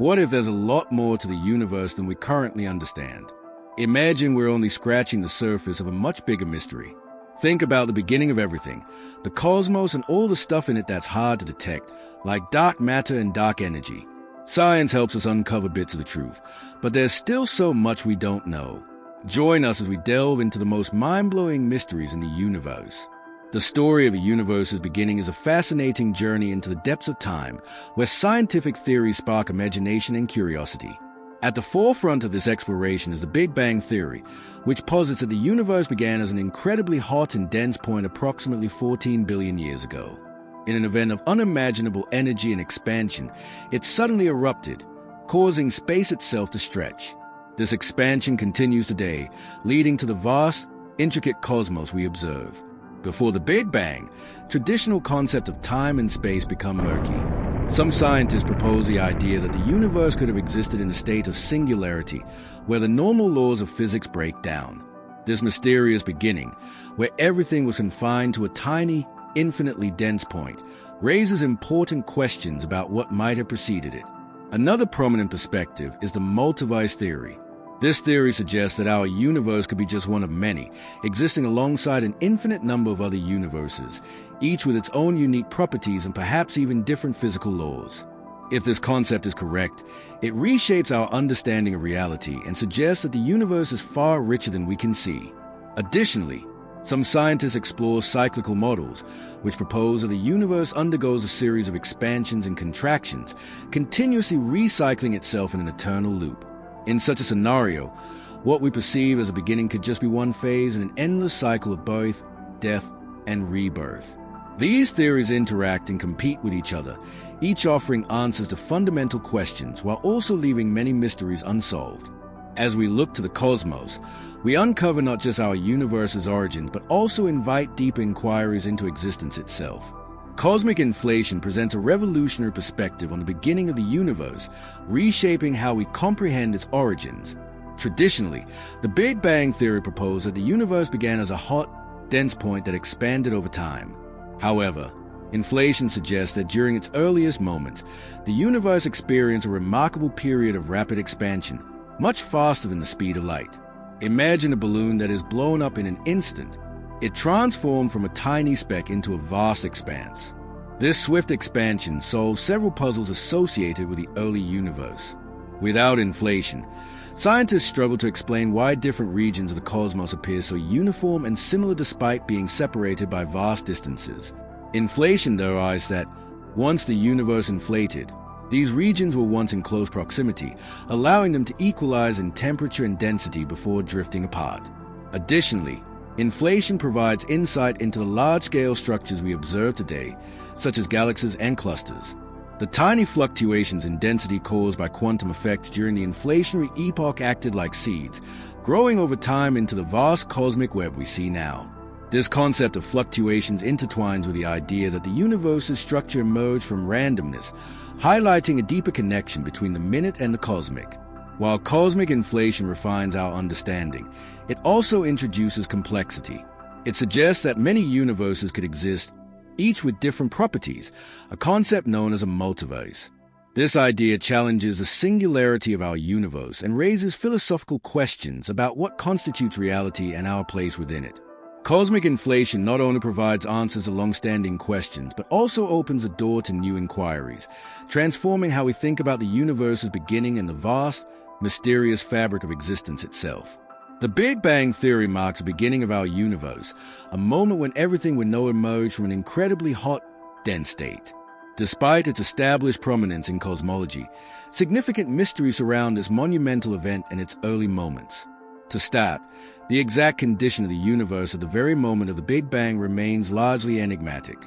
What if there's a lot more to the universe than we currently understand? Imagine we're only scratching the surface of a much bigger mystery. Think about the beginning of everything, the cosmos and all the stuff in it that's hard to detect, like dark matter and dark energy. Science helps us uncover bits of the truth, but there's still so much we don't know. Join us as we delve into the most mind-blowing mysteries in the universe. The story of a universe's beginning is a fascinating journey into the depths of time, where scientific theories spark imagination and curiosity. At the forefront of this exploration is the Big Bang Theory, which posits that the universe began as an incredibly hot and dense point approximately 14 billion years ago. In an event of unimaginable energy and expansion, it suddenly erupted, causing space itself to stretch. This expansion continues today, leading to the vast, intricate cosmos we observe. Before the Big Bang, traditional concepts of time and space become murky. Some scientists propose the idea that the universe could have existed in a state of singularity, where the normal laws of physics break down. This mysterious beginning, where everything was confined to a tiny, infinitely dense point, raises important questions about what might have preceded it. Another prominent perspective is the multiverse theory. This theory suggests that our universe could be just one of many, existing alongside an infinite number of other universes, each with its own unique properties and perhaps even different physical laws. If this concept is correct, it reshapes our understanding of reality and suggests that the universe is far richer than we can see. Additionally, some scientists explore cyclical models, which propose that the universe undergoes a series of expansions and contractions, continuously recycling itself in an eternal loop. In such a scenario, what we perceive as a beginning could just be one phase in an endless cycle of birth, death, and rebirth. These theories interact and compete with each other, each offering answers to fundamental questions while also leaving many mysteries unsolved. As we look to the cosmos, we uncover not just our universe's origins, but also invite deep inquiries into existence itself. Cosmic inflation presents a revolutionary perspective on the beginning of the universe, reshaping how we comprehend its origins. Traditionally, the Big Bang Theory proposed that the universe began as a hot, dense point that expanded over time. However, inflation suggests that during its earliest moments, the universe experienced a remarkable period of rapid expansion, much faster than the speed of light. Imagine a balloon that is blown up in an instant. It transformed from a tiny speck into a vast expanse. This swift expansion solves several puzzles associated with the early universe. Without inflation, scientists struggle to explain why different regions of the cosmos appear so uniform and similar despite being separated by vast distances. Inflation theorized that, once the universe inflated, these regions were once in close proximity, allowing them to equalize in temperature and density before drifting apart. Additionally, inflation provides insight into the large-scale structures we observe today, such as galaxies and clusters. The tiny fluctuations in density caused by quantum effects during the inflationary epoch acted like seeds, growing over time into the vast cosmic web we see now. This concept of fluctuations intertwines with the idea that the universe's structure emerged from randomness, highlighting a deeper connection between the minute and the cosmic. While cosmic inflation refines our understanding, it also introduces complexity. It suggests that many universes could exist, each with different properties, a concept known as a multiverse. This idea challenges the singularity of our universe and raises philosophical questions about what constitutes reality and our place within it. Cosmic inflation not only provides answers to long-standing questions, but also opens a door to new inquiries, transforming how we think about the universe's beginning and the vast, mysterious fabric of existence itself. The Big Bang Theory marks the beginning of our universe, a moment when everything we know emerged from an incredibly hot, dense state. Despite its established prominence in cosmology, significant mysteries surround this monumental event and its early moments. To start, the exact condition of the universe at the very moment of the Big Bang remains largely enigmatic.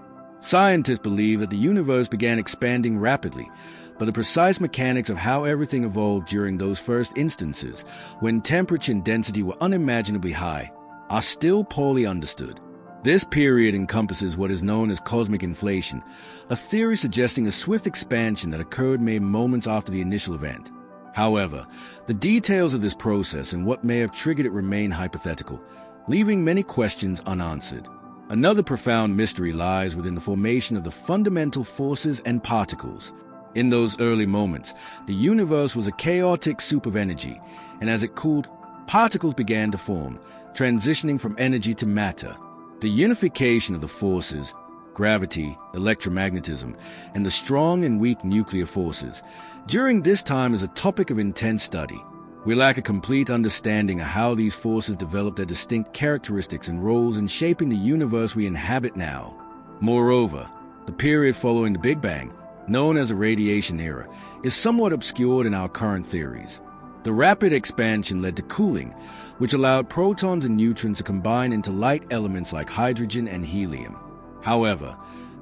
Scientists believe that the universe began expanding rapidly, but the precise mechanics of how everything evolved during those first instances, when temperature and density were unimaginably high, are still poorly understood. This period encompasses what is known as cosmic inflation, a theory suggesting a swift expansion that occurred mere moments after the initial event. However, the details of this process and what may have triggered it remain hypothetical, leaving many questions unanswered. Another profound mystery lies within the formation of the fundamental forces and particles. In those early moments, the universe was a chaotic soup of energy, and as it cooled, particles began to form, transitioning from energy to matter. The unification of the forces, gravity, electromagnetism, and the strong and weak nuclear forces, during this time is a topic of intense study. We lack a complete understanding of how these forces developed their distinct characteristics and roles in shaping the universe we inhabit now. Moreover, the period following the Big Bang, known as the radiation era, is somewhat obscured in our current theories. The rapid expansion led to cooling, which allowed protons and neutrons to combine into light elements like hydrogen and helium. However,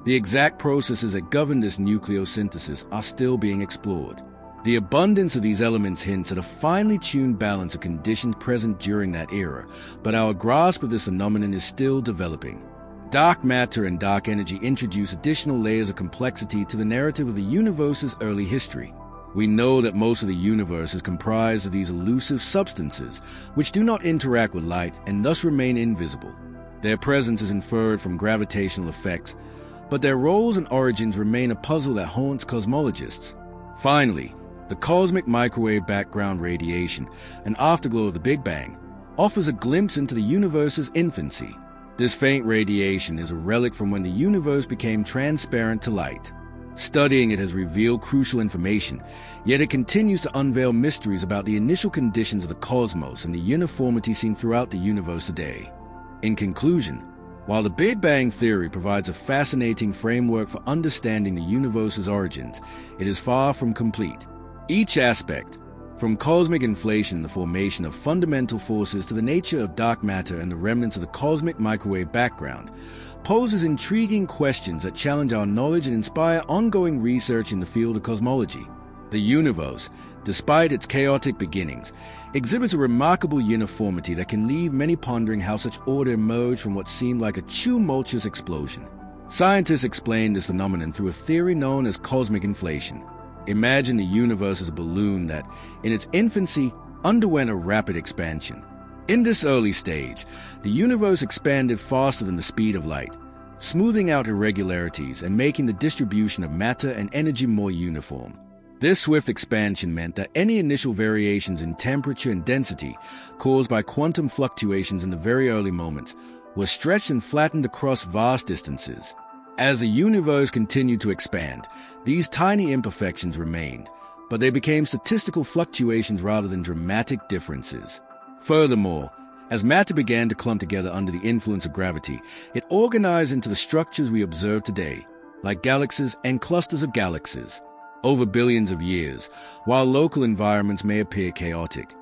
the exact processes that govern this nucleosynthesis are still being explored. The abundance of these elements hints at a finely tuned balance of conditions present during that era, but our grasp of this phenomenon is still developing. Dark matter and dark energy introduce additional layers of complexity to the narrative of the universe's early history. We know that most of the universe is comprised of these elusive substances, which do not interact with light and thus remain invisible. Their presence is inferred from gravitational effects, but their roles and origins remain a puzzle that haunts cosmologists. Finally, the cosmic microwave background radiation, an afterglow of the Big Bang, offers a glimpse into the universe's infancy. This faint radiation is a relic from when the universe became transparent to light. Studying it has revealed crucial information, yet it continues to unveil mysteries about the initial conditions of the cosmos and the uniformity seen throughout the universe today. In conclusion, while the Big Bang Theory provides a fascinating framework for understanding the universe's origins, it is far from complete. Each aspect, from cosmic inflation and the formation of fundamental forces to the nature of dark matter and the remnants of the cosmic microwave background, poses intriguing questions that challenge our knowledge and inspire ongoing research in the field of cosmology. The universe, despite its chaotic beginnings, exhibits a remarkable uniformity that can leave many pondering how such order emerged from what seemed like a tumultuous explosion. Scientists explain this phenomenon through a theory known as cosmic inflation. Imagine the universe as a balloon that, in its infancy, underwent a rapid expansion. In this early stage, the universe expanded faster than the speed of light, smoothing out irregularities and making the distribution of matter and energy more uniform. This swift expansion meant that any initial variations in temperature and density caused by quantum fluctuations in the very early moments were stretched and flattened across vast distances. As the universe continued to expand, these tiny imperfections remained, but they became statistical fluctuations rather than dramatic differences. Furthermore, as matter began to clump together under the influence of gravity, it organized into the structures we observe today, like galaxies and clusters of galaxies. Over billions of years, while local environments may appear chaotic,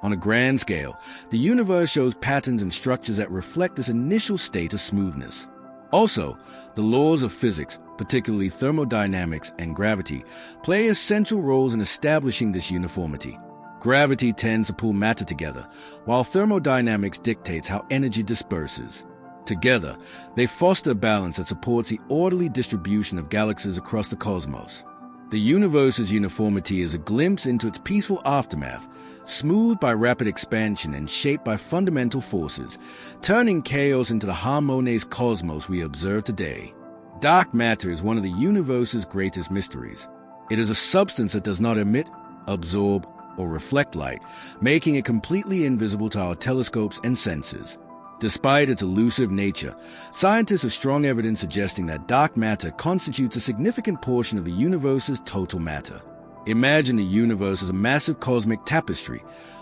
on a grand scale, the universe shows patterns and structures that reflect this initial state of smoothness. Also, the laws of physics, particularly thermodynamics and gravity, play essential roles in establishing this uniformity. Gravity tends to pull matter together, while thermodynamics dictates how energy disperses. Together, they foster a balance that supports the orderly distribution of galaxies across the cosmos. The universe's uniformity is a glimpse into its peaceful aftermath, smoothed by rapid expansion and shaped by fundamental forces, turning chaos into the harmonious cosmos we observe today. Dark matter is one of the universe's greatest mysteries. It is a substance that does not emit, absorb, or reflect light, making it completely invisible to our telescopes and sensors. Despite its elusive nature, scientists have strong evidence suggesting that dark matter constitutes a significant portion of the universe's total matter. Imagine the universe as a massive cosmic tapestry,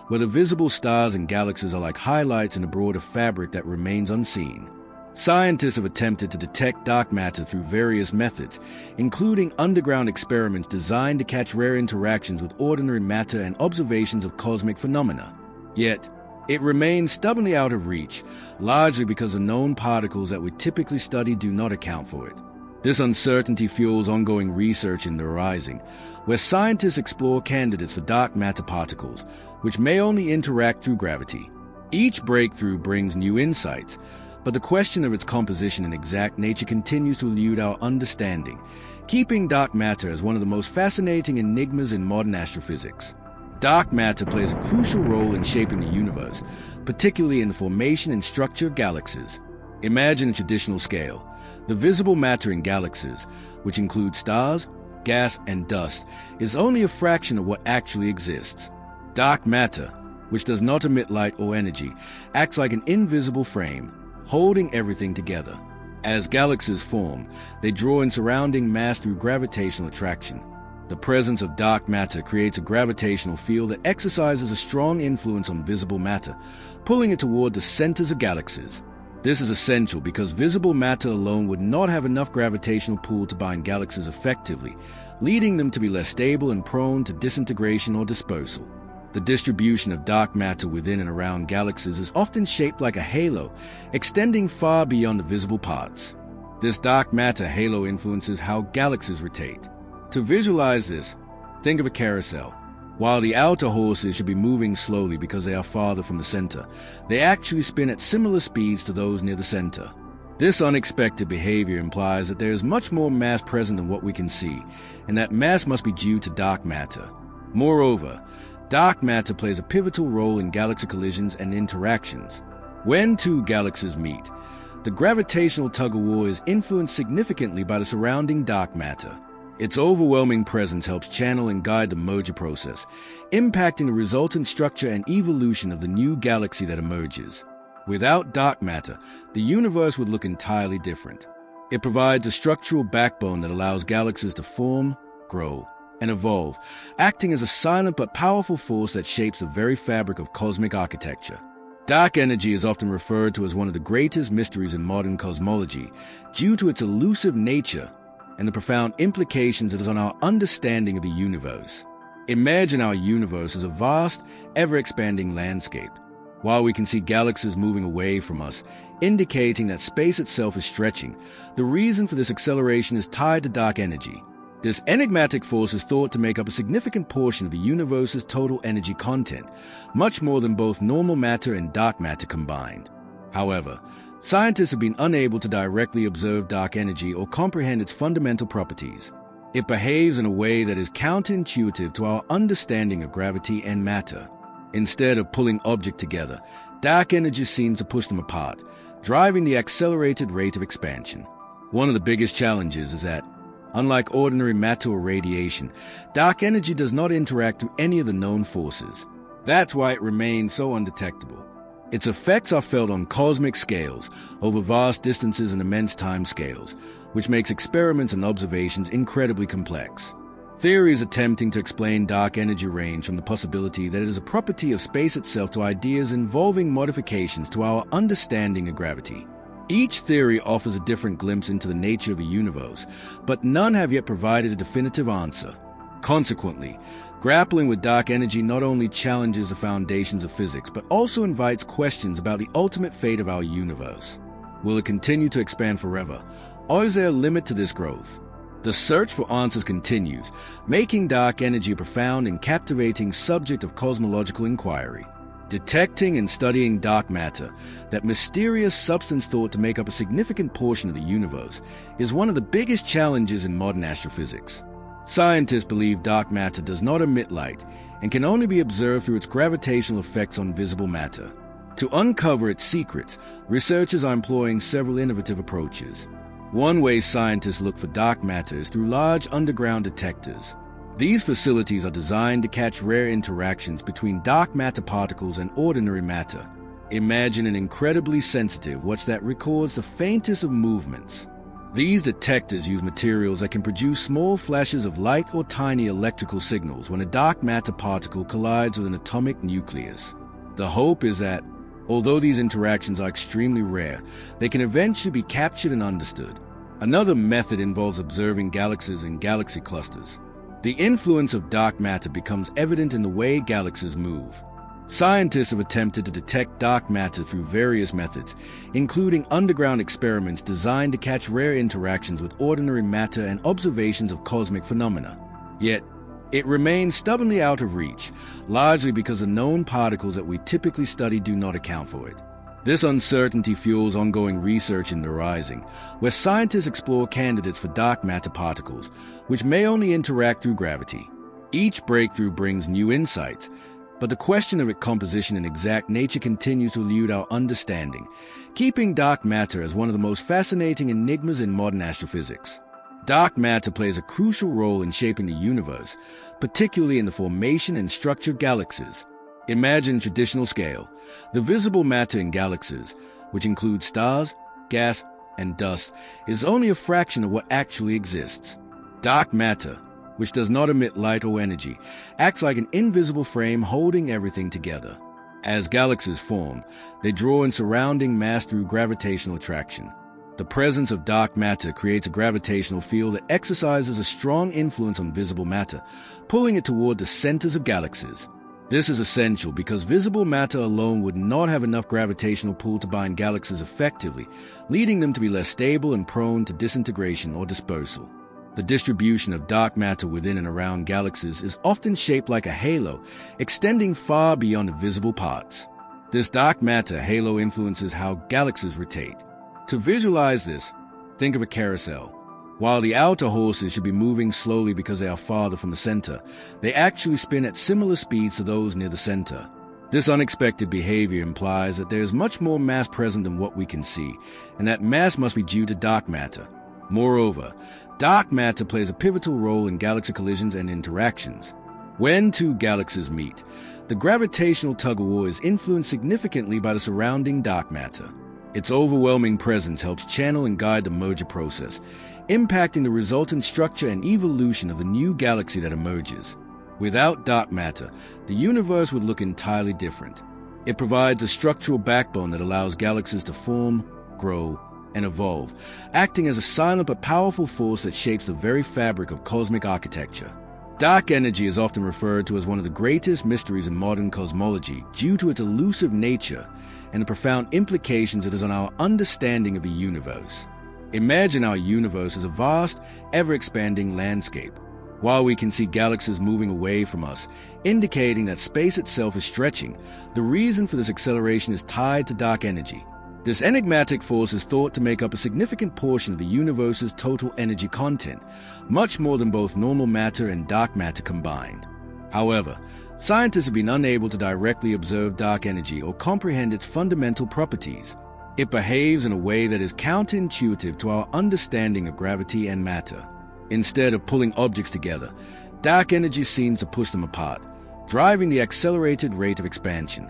where the visible stars and galaxies are like highlights in a broader fabric that remains unseen. Scientists have attempted to detect dark matter through various methods, including underground experiments designed to catch rare interactions with ordinary matter and observations of cosmic phenomena. Yet, it remains stubbornly out of reach, largely because the known particles that we typically study do not account for it. This uncertainty fuels ongoing research in the horizon, where scientists explore candidates for dark matter particles, which may only interact through gravity. Each breakthrough brings new insights, but the question of its composition and exact nature continues to elude our understanding, keeping dark matter as one of the most fascinating enigmas in modern astrophysics. Dark matter plays a crucial role in shaping the universe, particularly in the formation and structure of galaxies. Imagine a traditional scale. The visible matter in galaxies, which include stars, gas, and dust is only a fraction of what actually exists. Dark matter, which does not emit light or energy, acts like an invisible frame, holding everything together. As galaxies form, they draw in surrounding mass through gravitational attraction. The presence of dark matter creates a gravitational field that exercises a strong influence on visible matter, pulling it toward the centers of galaxies. This is essential because visible matter alone would not have enough gravitational pull to bind galaxies effectively, leading them to be less stable and prone to disintegration or dispersal. The distribution of dark matter within and around galaxies is often shaped like a halo, extending far beyond the visible parts. This dark matter halo influences how galaxies rotate. To visualize this, think of a carousel. While the outer horses should be moving slowly because they are farther from the center, they actually spin at similar speeds to those near the center. This unexpected behavior implies that there is much more mass present than what we can see, and that mass must be due to dark matter. Moreover, dark matter plays a pivotal role in galaxy collisions and interactions. When two galaxies meet, the gravitational tug-of-war is influenced significantly by the surrounding dark matter. Its overwhelming presence helps channel and guide the merger process, impacting the resultant structure and evolution of the new galaxy that emerges. Without dark matter, the universe would look entirely different. It provides a structural backbone that allows galaxies to form, grow, and evolve, acting as a silent but powerful force that shapes the very fabric of cosmic architecture. Dark energy is often referred to as one of the greatest mysteries in modern cosmology due to its elusive nature and the profound implications it has on our understanding of the universe. Imagine our universe as a vast, ever-expanding landscape. While we can see galaxies moving away from us, indicating that space itself is stretching, the reason for this acceleration is tied to dark energy. This enigmatic force is thought to make up a significant portion of the universe's total energy content, much more than both normal matter and dark matter combined. However, scientists have been unable to directly observe dark energy or comprehend its fundamental properties. It behaves in a way that is counterintuitive to our understanding of gravity and matter. Instead of pulling objects together, dark energy seems to push them apart, driving the accelerated rate of expansion. One of the biggest challenges is that, unlike ordinary matter or radiation, dark energy does not interact through any of the known forces. That's why it remains so undetectable. Its effects are felt on cosmic scales, over vast distances and immense time scales, which makes experiments and observations incredibly complex. Theories attempting to explain dark energy range from the possibility that it is a property of space itself to ideas involving modifications to our understanding of gravity. Each theory offers a different glimpse into the nature of the universe, but none have yet provided a definitive answer. Consequently, grappling with dark energy not only challenges the foundations of physics, but also invites questions about the ultimate fate of our universe. Will it continue to expand forever, or is there a limit to this growth? The search for answers continues, making dark energy a profound and captivating subject of cosmological inquiry. Detecting and studying dark matter, that mysterious substance thought to make up a significant portion of the universe, is one of the biggest challenges in modern astrophysics. Scientists believe dark matter does not emit light and can only be observed through its gravitational effects on visible matter. To uncover its secrets, researchers are employing several innovative approaches. One way scientists look for dark matter is through large underground detectors. These facilities are designed to catch rare interactions between dark matter particles and ordinary matter. Imagine an incredibly sensitive watch that records the faintest of movements. These detectors use materials that can produce small flashes of light or tiny electrical signals when a dark matter particle collides with an atomic nucleus. The hope is that, although these interactions are extremely rare, they can eventually be captured and understood. Another method involves observing galaxies and galaxy clusters. The influence of dark matter becomes evident in the way galaxies move. Scientists have attempted to detect dark matter through various methods, including underground experiments designed to catch rare interactions with ordinary matter and observations of cosmic phenomena. Yet, it remains stubbornly out of reach, largely because the known particles that we typically study do not account for it. This uncertainty fuels ongoing research in the horizon, where scientists explore candidates for dark matter particles, which may only interact through gravity. Each breakthrough brings new insights, but the question of its composition and exact nature continues to elude our understanding, keeping dark matter as one of the most fascinating enigmas in modern astrophysics. Dark matter plays a crucial role in shaping the universe, particularly in the formation and structure of galaxies. Imagine a traditional scale. The visible matter in galaxies, which includes stars, gas, and dust, is only a fraction of what actually exists. Dark matter, which does not emit light or energy, acts like an invisible frame holding everything together. As galaxies form, they draw in surrounding mass through gravitational attraction. The presence of dark matter creates a gravitational field that exercises a strong influence on visible matter, pulling it toward the centers of galaxies. This is essential because visible matter alone would not have enough gravitational pull to bind galaxies effectively, leading them to be less stable and prone to disintegration or dispersal. The distribution of dark matter within and around galaxies is often shaped like a halo, extending far beyond the visible parts. This dark matter halo influences how galaxies rotate. To visualize this, think of a carousel. While the outer horses should be moving slowly because they are farther from the center, they actually spin at similar speeds to those near the center. This unexpected behavior implies that there is much more mass present than what we can see, and that mass must be due to dark matter. Moreover, dark matter plays a pivotal role in galaxy collisions and interactions. When two galaxies meet, the gravitational tug-of-war is influenced significantly by the surrounding dark matter. Its overwhelming presence helps channel and guide the merger process, impacting the resultant structure and evolution of the new galaxy that emerges. Without dark matter, the universe would look entirely different. It provides a structural backbone that allows galaxies to form, grow, and evolve, acting as a silent but powerful force that shapes the very fabric of cosmic architecture. Dark energy is often referred to as one of the greatest mysteries in modern cosmology due to its elusive nature and the profound implications it has on our understanding of the universe. Imagine our universe as a vast, ever-expanding landscape. While we can see galaxies moving away from us, indicating that space itself is stretching, the reason for this acceleration is tied to dark energy. This enigmatic force is thought to make up a significant portion of the universe's total energy content, much more than both normal matter and dark matter combined. However, scientists have been unable to directly observe dark energy or comprehend its fundamental properties. It behaves in a way that is counterintuitive to our understanding of gravity and matter. Instead of pulling objects together, dark energy seems to push them apart, driving the accelerated rate of expansion.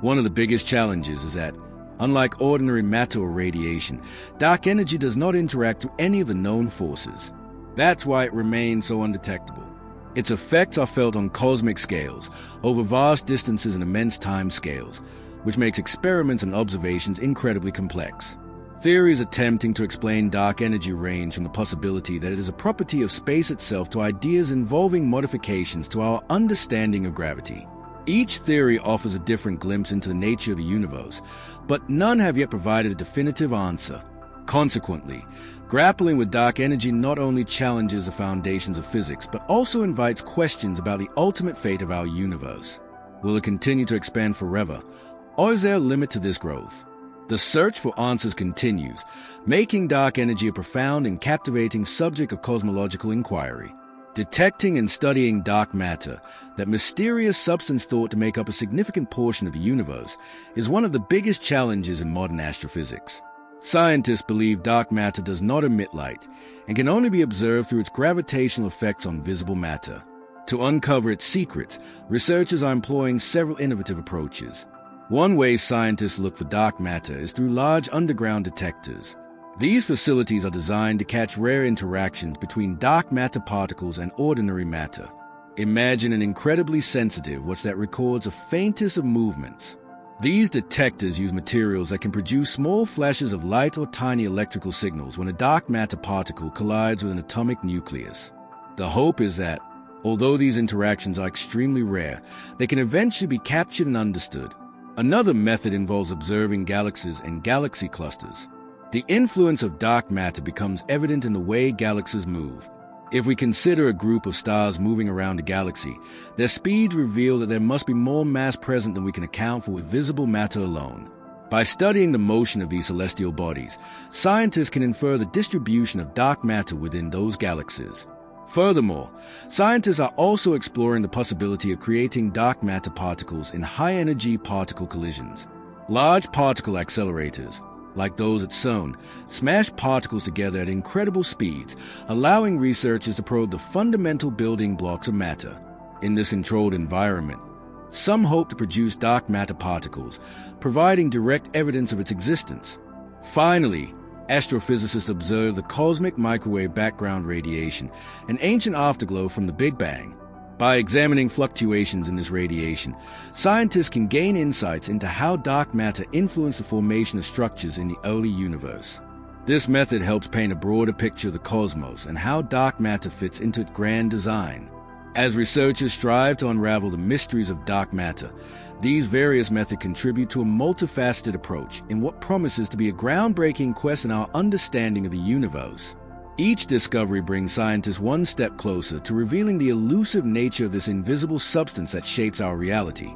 One of the biggest challenges is that, unlike ordinary matter or radiation, dark energy does not interact with any of the known forces. That's why it remains so undetectable. Its effects are felt on cosmic scales, over vast distances and immense time scales, which makes experiments and observations incredibly complex. Theories attempting to explain dark energy range from the possibility that it is a property of space itself to ideas involving modifications to our understanding of gravity. Each theory offers a different glimpse into the nature of the universe, but none have yet provided a definitive answer. Consequently, grappling with dark energy not only challenges the foundations of physics, but also invites questions about the ultimate fate of our universe. Will it continue to expand forever, or is there a limit to this growth? The search for answers continues, making dark energy a profound and captivating subject of cosmological inquiry. Detecting and studying dark matter, that mysterious substance thought to make up a significant portion of the universe, is one of the biggest challenges in modern astrophysics. Scientists believe dark matter does not emit light and can only be observed through its gravitational effects on visible matter. To uncover its secrets, researchers are employing several innovative approaches. One way scientists look for dark matter is through large underground detectors. These facilities are designed to catch rare interactions between dark matter particles and ordinary matter. Imagine an incredibly sensitive watch that records the faintest of movements. These detectors use materials that can produce small flashes of light or tiny electrical signals when a dark matter particle collides with an atomic nucleus. The hope is that, although these interactions are extremely rare, they can eventually be captured and understood. Another method involves observing galaxies and galaxy clusters. The influence of dark matter becomes evident in the way galaxies move. If we consider a group of stars moving around a galaxy, their speeds reveal that there must be more mass present than we can account for with visible matter alone. By studying the motion of these celestial bodies, scientists can infer the distribution of dark matter within those galaxies. Furthermore, scientists are also exploring the possibility of creating dark matter particles in high-energy particle collisions. Large particle accelerators, like those at CERN, smash particles together at incredible speeds, allowing researchers to probe the fundamental building blocks of matter. In this controlled environment, some hope to produce dark matter particles, providing direct evidence of its existence. Finally, astrophysicists observe the cosmic microwave background radiation, an ancient afterglow from the Big Bang. By examining fluctuations in this radiation, scientists can gain insights into how dark matter influenced the formation of structures in the early universe. This method helps paint a broader picture of the cosmos and how dark matter fits into its grand design. As researchers strive to unravel the mysteries of dark matter, these various methods contribute to a multifaceted approach in what promises to be a groundbreaking quest in our understanding of the universe. Each discovery brings scientists one step closer to revealing the elusive nature of this invisible substance that shapes our reality.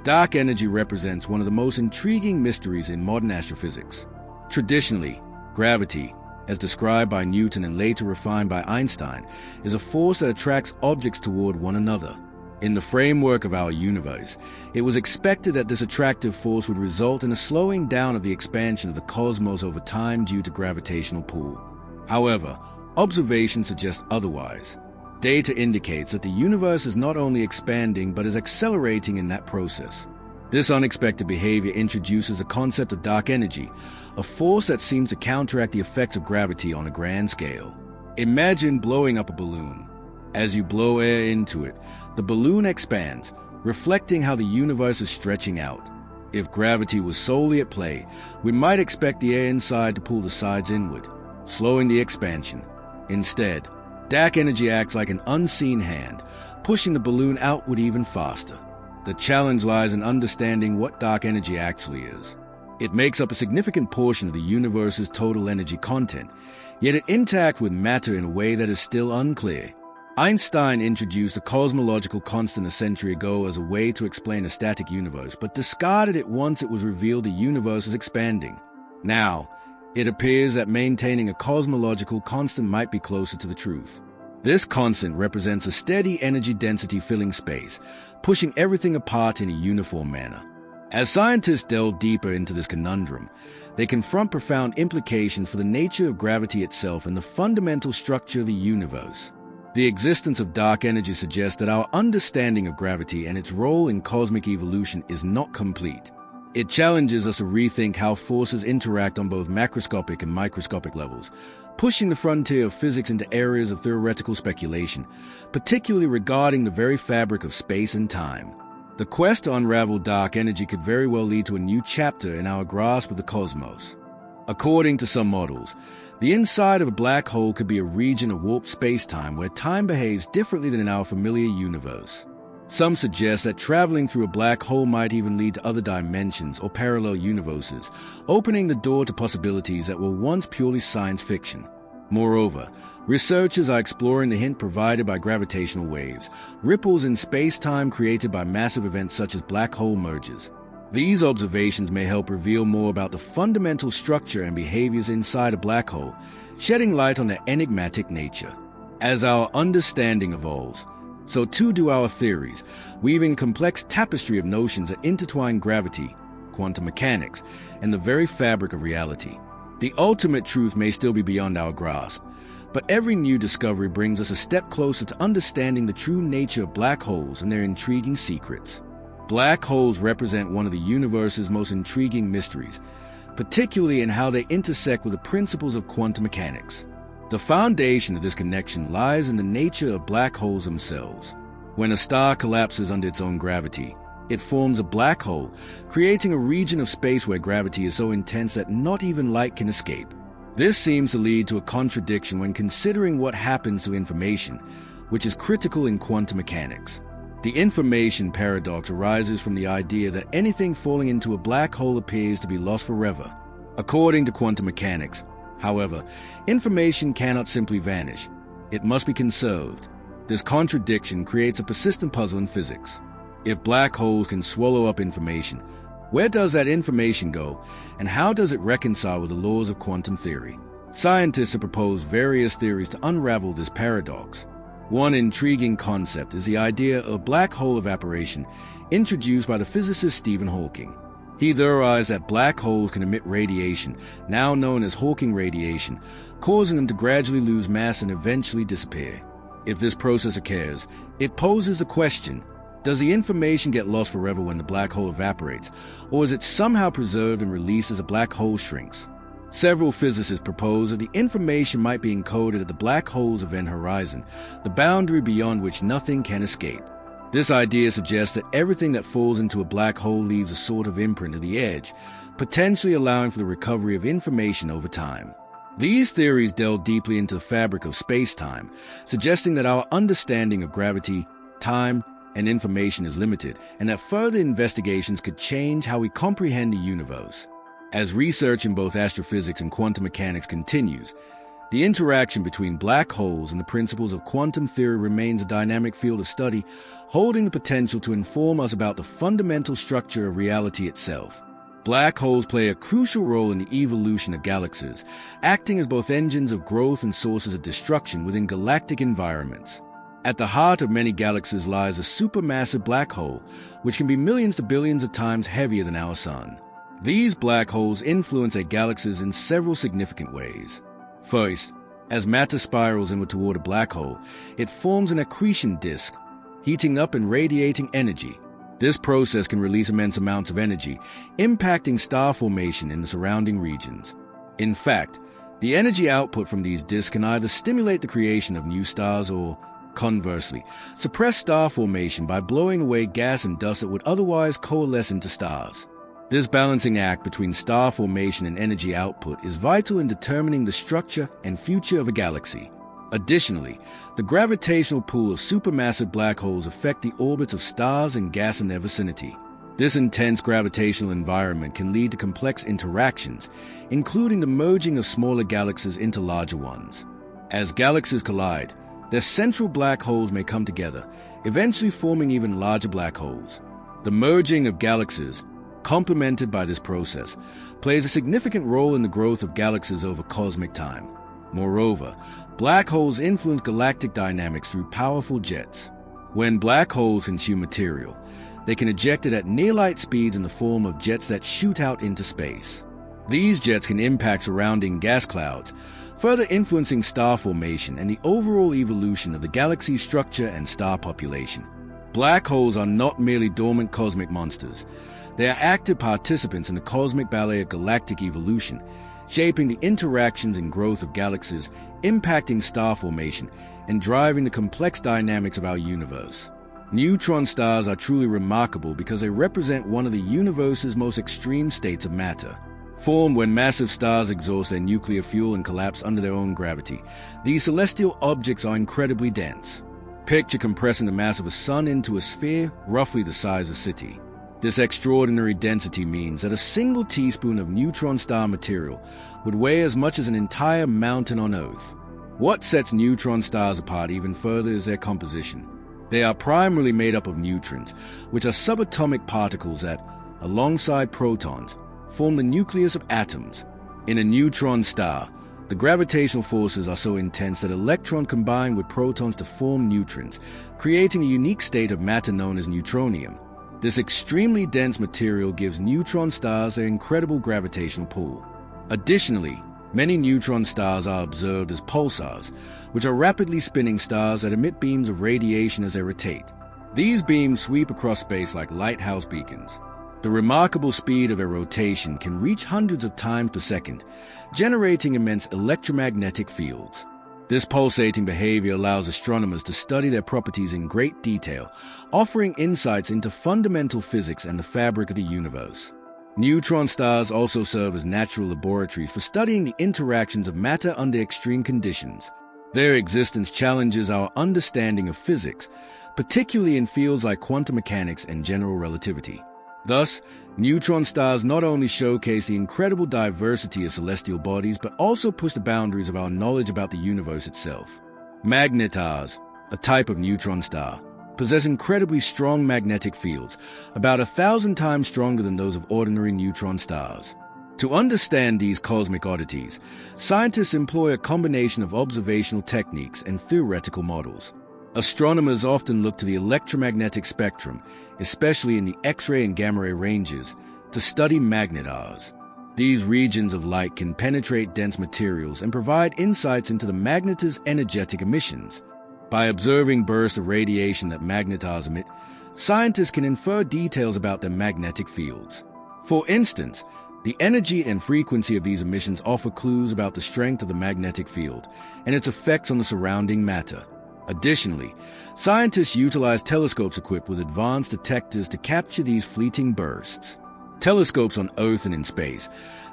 Dark energy represents one of the most intriguing mysteries in modern astrophysics. Traditionally, gravity, as described by Newton and later refined by Einstein, is a force that attracts objects toward one another. In the framework of our universe, it was expected that this attractive force would result in a slowing down of the expansion of the cosmos over time due to gravitational pull. However, observations suggest otherwise. Data indicates that the universe is not only expanding but is accelerating in that process. This unexpected behavior introduces a concept of dark energy, a force that seems to counteract the effects of gravity on a grand scale. Imagine blowing up a balloon. As you blow air into it, the balloon expands, reflecting how the universe is stretching out. If gravity was solely at play, we might expect the air inside to pull the sides inward, slowing the expansion. Instead, dark energy acts like an unseen hand, pushing the balloon outward even faster. The challenge lies in understanding what dark energy actually is. It makes up a significant portion of the universe's total energy content, yet it interacts with matter in a way that is still unclear. Einstein introduced the cosmological constant a century ago as a way to explain a static universe, but discarded it once it was revealed the universe is expanding. Now, it appears that maintaining a cosmological constant might be closer to the truth. This constant represents a steady energy density filling space, pushing everything apart in a uniform manner. As scientists delve deeper into this conundrum, they confront profound implications for the nature of gravity itself and the fundamental structure of the universe. The existence of dark energy suggests that our understanding of gravity and its role in cosmic evolution is not complete. It challenges us to rethink how forces interact on both macroscopic and microscopic levels, pushing the frontier of physics into areas of theoretical speculation, particularly regarding the very fabric of space and time. The quest to unravel dark energy could very well lead to a new chapter in our grasp of the cosmos. According to some models, the inside of a black hole could be a region of warped space-time where time behaves differently than in our familiar universe. Some suggest that traveling through a black hole might even lead to other dimensions or parallel universes, opening the door to possibilities that were once purely science fiction. Moreover, researchers are exploring the hint provided by gravitational waves, ripples in space-time created by massive events such as black hole mergers. These observations may help reveal more about the fundamental structure and behaviors inside a black hole, shedding light on their enigmatic nature. As our understanding evolves, so too do our theories, weaving complex tapestry of notions that intertwine gravity, quantum mechanics, and the very fabric of reality. The ultimate truth may still be beyond our grasp, but every new discovery brings us a step closer to understanding the true nature of black holes and their intriguing secrets. Black holes represent one of the universe's most intriguing mysteries, particularly in how they intersect with the principles of quantum mechanics. The foundation of this connection lies in the nature of black holes themselves. When a star collapses under its own gravity, it forms a black hole, creating a region of space where gravity is so intense that not even light can escape. This seems to lead to a contradiction when considering what happens to information, which is critical in quantum mechanics. The information paradox arises from the idea that anything falling into a black hole appears to be lost forever. According to quantum mechanics, however, information cannot simply vanish. It must be conserved. This contradiction creates a persistent puzzle in physics. If black holes can swallow up information, where does that information go, and how does it reconcile with the laws of quantum theory? Scientists have proposed various theories to unravel this paradox. One intriguing concept is the idea of black hole evaporation, introduced by the physicist Stephen Hawking. He theorized that black holes can emit radiation, now known as Hawking radiation, causing them to gradually lose mass and eventually disappear. If this process occurs, it poses a question: does the information get lost forever when the black hole evaporates, or is it somehow preserved and released as a black hole shrinks? Several physicists propose that the information might be encoded at the black hole's event horizon, the boundary beyond which nothing can escape. This idea suggests that everything that falls into a black hole leaves a sort of imprint at the edge, potentially allowing for the recovery of information over time. These theories delve deeply into the fabric of space-time, suggesting that our understanding of gravity, time, and information is limited, and that further investigations could change how we comprehend the universe. As research in both astrophysics and quantum mechanics continues, the interaction between black holes and the principles of quantum theory remains a dynamic field of study, holding the potential to inform us about the fundamental structure of reality itself. Black holes play a crucial role in the evolution of galaxies, acting as both engines of growth and sources of destruction within galactic environments. At the heart of many galaxies lies a supermassive black hole, which can be millions to billions of times heavier than our Sun. These black holes influence their galaxies in several significant ways. First, as matter spirals inward toward a black hole, it forms an accretion disk, heating up and radiating energy. This process can release immense amounts of energy, impacting star formation in the surrounding regions. In fact, the energy output from these disks can either stimulate the creation of new stars or, conversely, suppress star formation by blowing away gas and dust that would otherwise coalesce into stars. This balancing act between star formation and energy output is vital in determining the structure and future of a galaxy. Additionally, the gravitational pull of supermassive black holes affect the orbits of stars and gas in their vicinity. This intense gravitational environment can lead to complex interactions, including the merging of smaller galaxies into larger ones. As galaxies collide, their central black holes may come together, eventually forming even larger black holes. The merging of galaxies, complemented by this process, plays a significant role in the growth of galaxies over cosmic time. Moreover, black holes influence galactic dynamics through powerful jets. When black holes consume material, they can eject it at near-light speeds in the form of jets that shoot out into space. These jets can impact surrounding gas clouds, further influencing star formation and the overall evolution of the galaxy's structure and star population. Black holes are not merely dormant cosmic monsters. They are active participants in the cosmic ballet of galactic evolution, shaping the interactions and growth of galaxies, impacting star formation, and driving the complex dynamics of our universe. Neutron stars are truly remarkable because they represent one of the universe's most extreme states of matter. Formed when massive stars exhaust their nuclear fuel and collapse under their own gravity, these celestial objects are incredibly dense. Picture compressing the mass of a sun into a sphere roughly the size of a city. This extraordinary density means that a single teaspoon of neutron star material would weigh as much as an entire mountain on Earth. What sets neutron stars apart even further is their composition. They are primarily made up of neutrons, which are subatomic particles that, alongside protons, form the nucleus of atoms. In a neutron star, the gravitational forces are so intense that electrons combine with protons to form neutrons, creating a unique state of matter known as neutronium. This extremely dense material gives neutron stars their incredible gravitational pull. Additionally, many neutron stars are observed as pulsars, which are rapidly spinning stars that emit beams of radiation as they rotate. These beams sweep across space like lighthouse beacons. The remarkable speed of their rotation can reach hundreds of times per second, generating immense electromagnetic fields. This pulsating behavior allows astronomers to study their properties in great detail, offering insights into fundamental physics and the fabric of the universe. Neutron stars also serve as natural laboratories for studying the interactions of matter under extreme conditions. Their existence challenges our understanding of physics, particularly in fields like quantum mechanics and general relativity. Thus, neutron stars not only showcase the incredible diversity of celestial bodies, but also push the boundaries of our knowledge about the universe itself. Magnetars, a type of neutron star, possess incredibly strong magnetic fields, about 1,000 times stronger than those of ordinary neutron stars. To understand these cosmic oddities, scientists employ a combination of observational techniques and theoretical models. Astronomers often look to the electromagnetic spectrum, especially in the X-ray and gamma-ray ranges, to study magnetars. These regions of light can penetrate dense materials and provide insights into the magnetar's energetic emissions. By observing bursts of radiation that magnetars emit, scientists can infer details about their magnetic fields. For instance, the energy and frequency of these emissions offer clues about the strength of the magnetic field and its effects on the surrounding matter. Additionally, scientists utilize telescopes equipped with advanced detectors to capture these fleeting bursts. Telescopes on Earth and in space,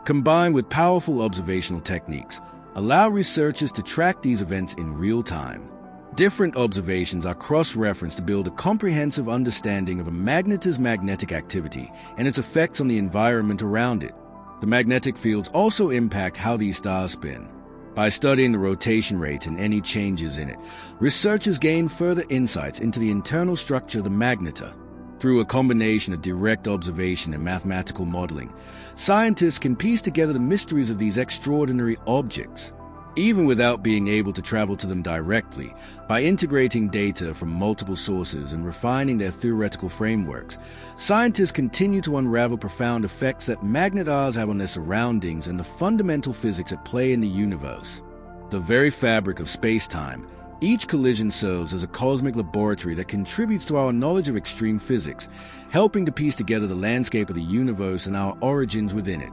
combined with powerful observational techniques, allow researchers to track these events in real time. Different observations are cross-referenced to build a comprehensive understanding of a magnetar's magnetic activity and its effects on the environment around it. The magnetic fields also impact how these stars spin. By studying the rotation rate and any changes in it, researchers gain further insights into the internal structure of the magnetar. Through a combination of direct observation and mathematical modeling, scientists can piece together the mysteries of these extraordinary objects. Even without being able to travel to them directly, by integrating data from multiple sources and refining their theoretical frameworks, scientists continue to unravel profound effects that magnetars have on their surroundings and the fundamental physics at play in the universe. The very fabric of space-time, each collision serves as a cosmic laboratory that contributes to our knowledge of extreme physics, helping to piece together the landscape of the universe and our origins within it.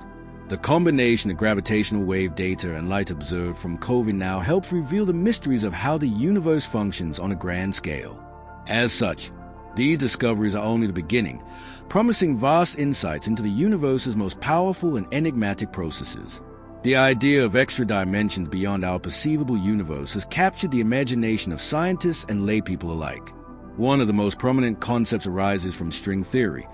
The combination of gravitational wave data and light observed from COVID now helps reveal the mysteries of how the universe functions on a grand scale. As such, these discoveries are only the beginning, promising vast insights into the universe's most powerful and enigmatic processes. The idea of extra dimensions beyond our perceivable universe has captured the imagination of scientists and laypeople alike. One of the most prominent concepts arises from string theory,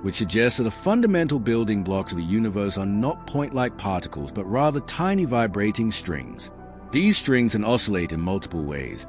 which suggests that the fundamental building blocks of the universe are not point-like particles, but rather tiny vibrating strings. These strings can oscillate in multiple ways,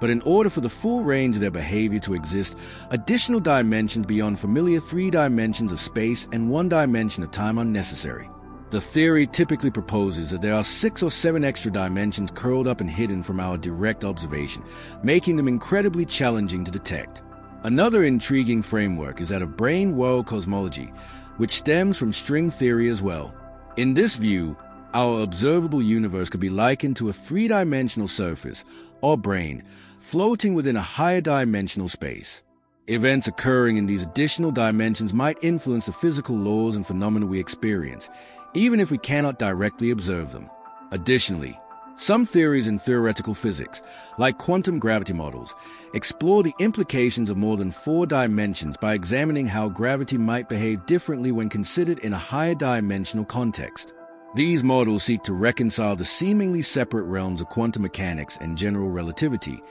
but in order for the full range of their behavior to exist, additional dimensions beyond familiar 3 dimensions of space and 1 dimension of time are necessary. The theory typically proposes that there are 6 or 7 extra dimensions curled up and hidden from our direct observation, making them incredibly challenging to detect. Another intriguing framework is that of brane-world cosmology, which stems from string theory as well. In this view, our observable universe could be likened to a 3-dimensional surface, or brane, floating within a higher dimensional space. Events occurring in these additional dimensions might influence the physical laws and phenomena we experience, even if we cannot directly observe them. Additionally, some theories in theoretical physics, like quantum gravity models, explore the implications of more than 4 dimensions by examining how gravity might behave differently when considered in a higher dimensional context. These models seek to reconcile the seemingly separate realms of quantum mechanics and general relativity,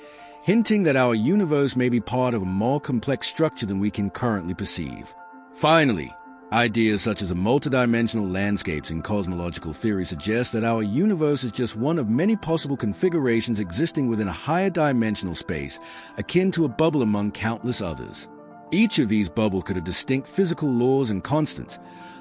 hinting that our universe may be part of a more complex structure than we can currently perceive. Finally, ideas such as multidimensional landscapes in cosmological theory suggest that our universe is just one of many possible configurations existing within a higher dimensional space, akin to a bubble among countless others. Each of these bubbles could have distinct physical laws and constants,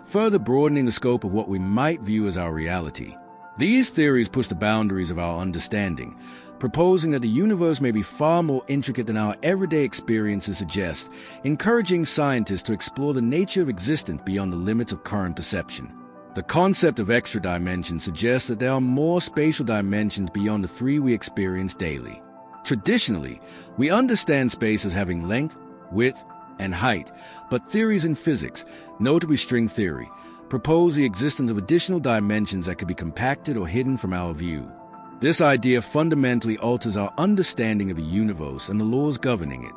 further broadening the scope of what we might view as our reality. These theories push the boundaries of our understanding, proposing that the universe may be far more intricate than our everyday experiences suggest, encouraging scientists to explore the nature of existence beyond the limits of current perception. The concept of extra dimensions suggests that there are more spatial dimensions beyond the 3 we experience daily. Traditionally, we understand space as having length, width, and height, but theories in physics, notably string theory, propose the existence of additional dimensions that could be compacted or hidden from our view. This idea fundamentally alters our understanding of the universe and the laws governing it.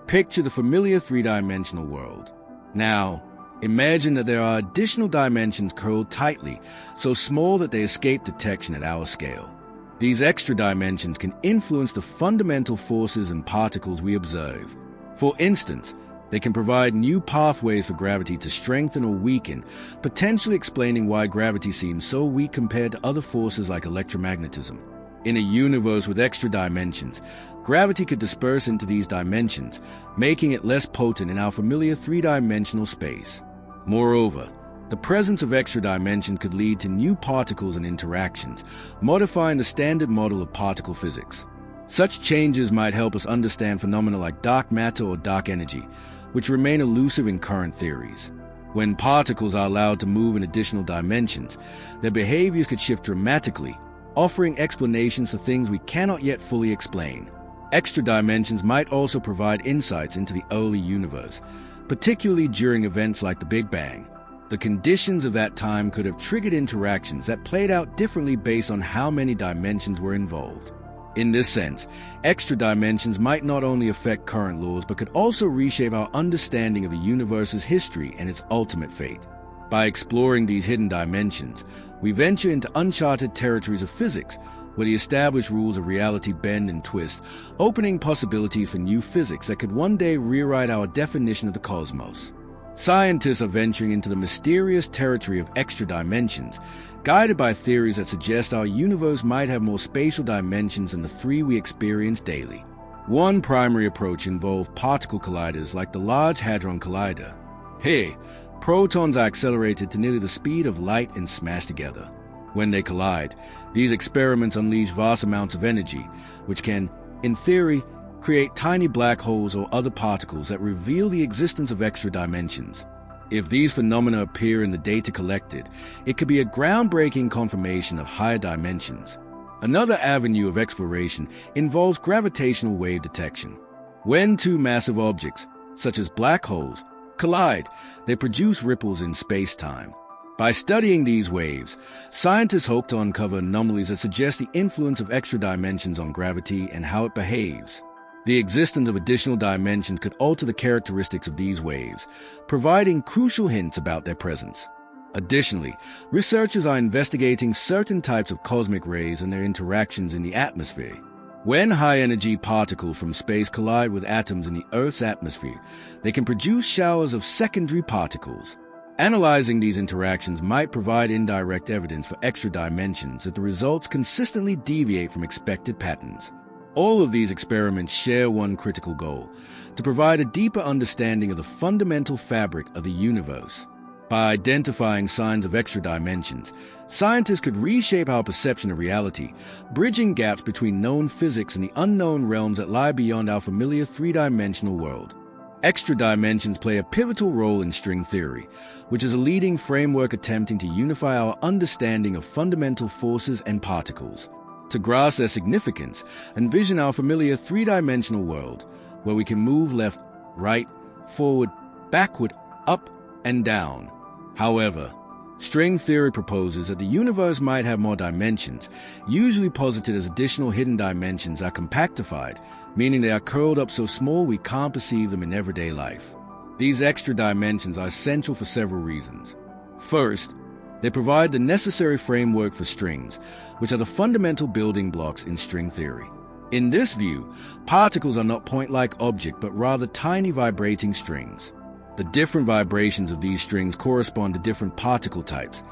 Picture the familiar 3-dimensional world. Now, imagine that there are additional dimensions curled tightly, so small that they escape detection at our scale. These extra dimensions can influence the fundamental forces and particles we observe. For instance, they can provide new pathways for gravity to strengthen or weaken, potentially explaining why gravity seems so weak compared to other forces like electromagnetism. In a universe with extra dimensions, gravity could disperse into these dimensions, making it less potent in our familiar 3-dimensional space. Moreover, the presence of extra dimensions could lead to new particles and interactions, modifying the standard model of particle physics. Such changes might help us understand phenomena like dark matter or dark energy, which remain elusive in current theories. When particles are allowed to move in additional dimensions, their behaviors could shift dramatically, offering explanations for things we cannot yet fully explain. Extra dimensions might also provide insights into the early universe, particularly during events like the Big Bang. The conditions of that time could have triggered interactions that played out differently based on how many dimensions were involved. In this sense, extra dimensions might not only affect current laws but could also reshape our understanding of the universe's history and its ultimate fate. By exploring these hidden dimensions, we venture into uncharted territories of physics, where the established rules of reality bend and twist, opening possibilities for new physics that could one day rewrite our definition of the cosmos. Scientists are venturing into the mysterious territory of extra dimensions, guided by theories that suggest our universe might have more spatial dimensions than the three we experience daily. One primary approach involved particle colliders like the Large Hadron Collider. Here, protons are accelerated to nearly the speed of light and smashed together. When they collide, these experiments unleash vast amounts of energy, which can, in theory, create tiny black holes or other particles that reveal the existence of extra dimensions. If these phenomena appear in the data collected, it could be a groundbreaking confirmation of higher dimensions. Another avenue of exploration involves gravitational wave detection. When two massive objects, such as black holes, collide, they produce ripples in space-time. By studying these waves, scientists hope to uncover anomalies that suggest the influence of extra dimensions on gravity and how it behaves. The existence of additional dimensions could alter the characteristics of these waves, providing crucial hints about their presence. Additionally, researchers are investigating certain types of cosmic rays and their interactions in the atmosphere. When high-energy particles from space collide with atoms in the Earth's atmosphere, they can produce showers of secondary particles. Analyzing these interactions might provide indirect evidence for extra dimensions if the results consistently deviate from expected patterns. All of these experiments share one critical goal: to provide a deeper understanding of the fundamental fabric of the universe. By identifying signs of extra dimensions, scientists could reshape our perception of reality, bridging gaps between known physics and the unknown realms that lie beyond our familiar three-dimensional world. Extra dimensions play a pivotal role in string theory, which is a leading framework attempting to unify our understanding of fundamental forces and particles. To grasp their significance, envision our familiar three-dimensional world, where we can move left, right, forward, backward, up, and down. However, string theory proposes that the universe might have more dimensions, usually posited as additional hidden dimensions are compactified, meaning they are curled up so small we can't perceive them in everyday life. These extra dimensions are essential for several reasons. First, they provide the necessary framework for strings, which are the fundamental building blocks in string theory. In this view, particles are not point-like objects, but rather tiny vibrating strings. The different vibrations of these strings correspond to different particle types,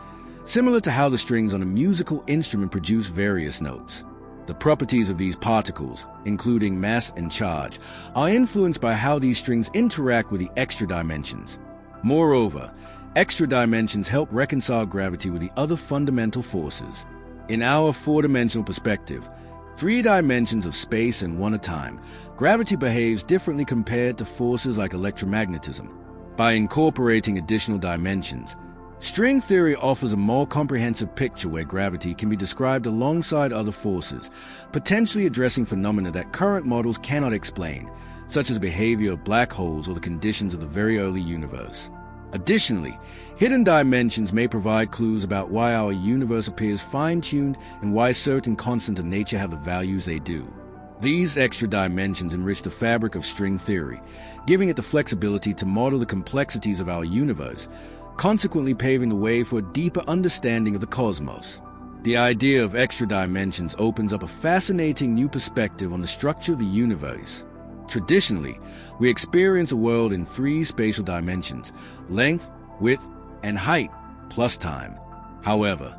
similar to how the strings on a musical instrument produce various notes. The properties of these particles, including mass and charge, are influenced by how these strings interact with the extra dimensions. Moreover, extra dimensions help reconcile gravity with the other fundamental forces. In our four-dimensional perspective, 3 dimensions of space and one of time, gravity behaves differently compared to forces like electromagnetism. By incorporating additional dimensions, string theory offers a more comprehensive picture where gravity can be described alongside other forces, potentially addressing phenomena that current models cannot explain, such as the behavior of black holes or the conditions of the very early universe. Additionally, hidden dimensions may provide clues about why our universe appears fine-tuned and why certain constants of nature have the values they do. These extra dimensions enrich the fabric of string theory, giving it the flexibility to model the complexities of our universe, consequently paving the way for a deeper understanding of the cosmos. The idea of extra dimensions opens up a fascinating new perspective on the structure of the universe. Traditionally, we experience a world in 3 spatial dimensions: length, width, and height, plus time. However,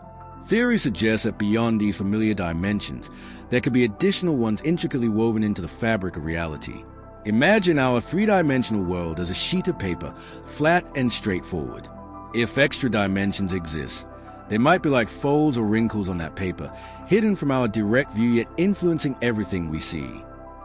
theory suggests that beyond these familiar dimensions, there could be additional ones intricately woven into the fabric of reality. Imagine our 3-dimensional world as a sheet of paper, flat and straightforward. If extra dimensions exist, they might be like folds or wrinkles on that paper, hidden from our direct view yet influencing everything we see.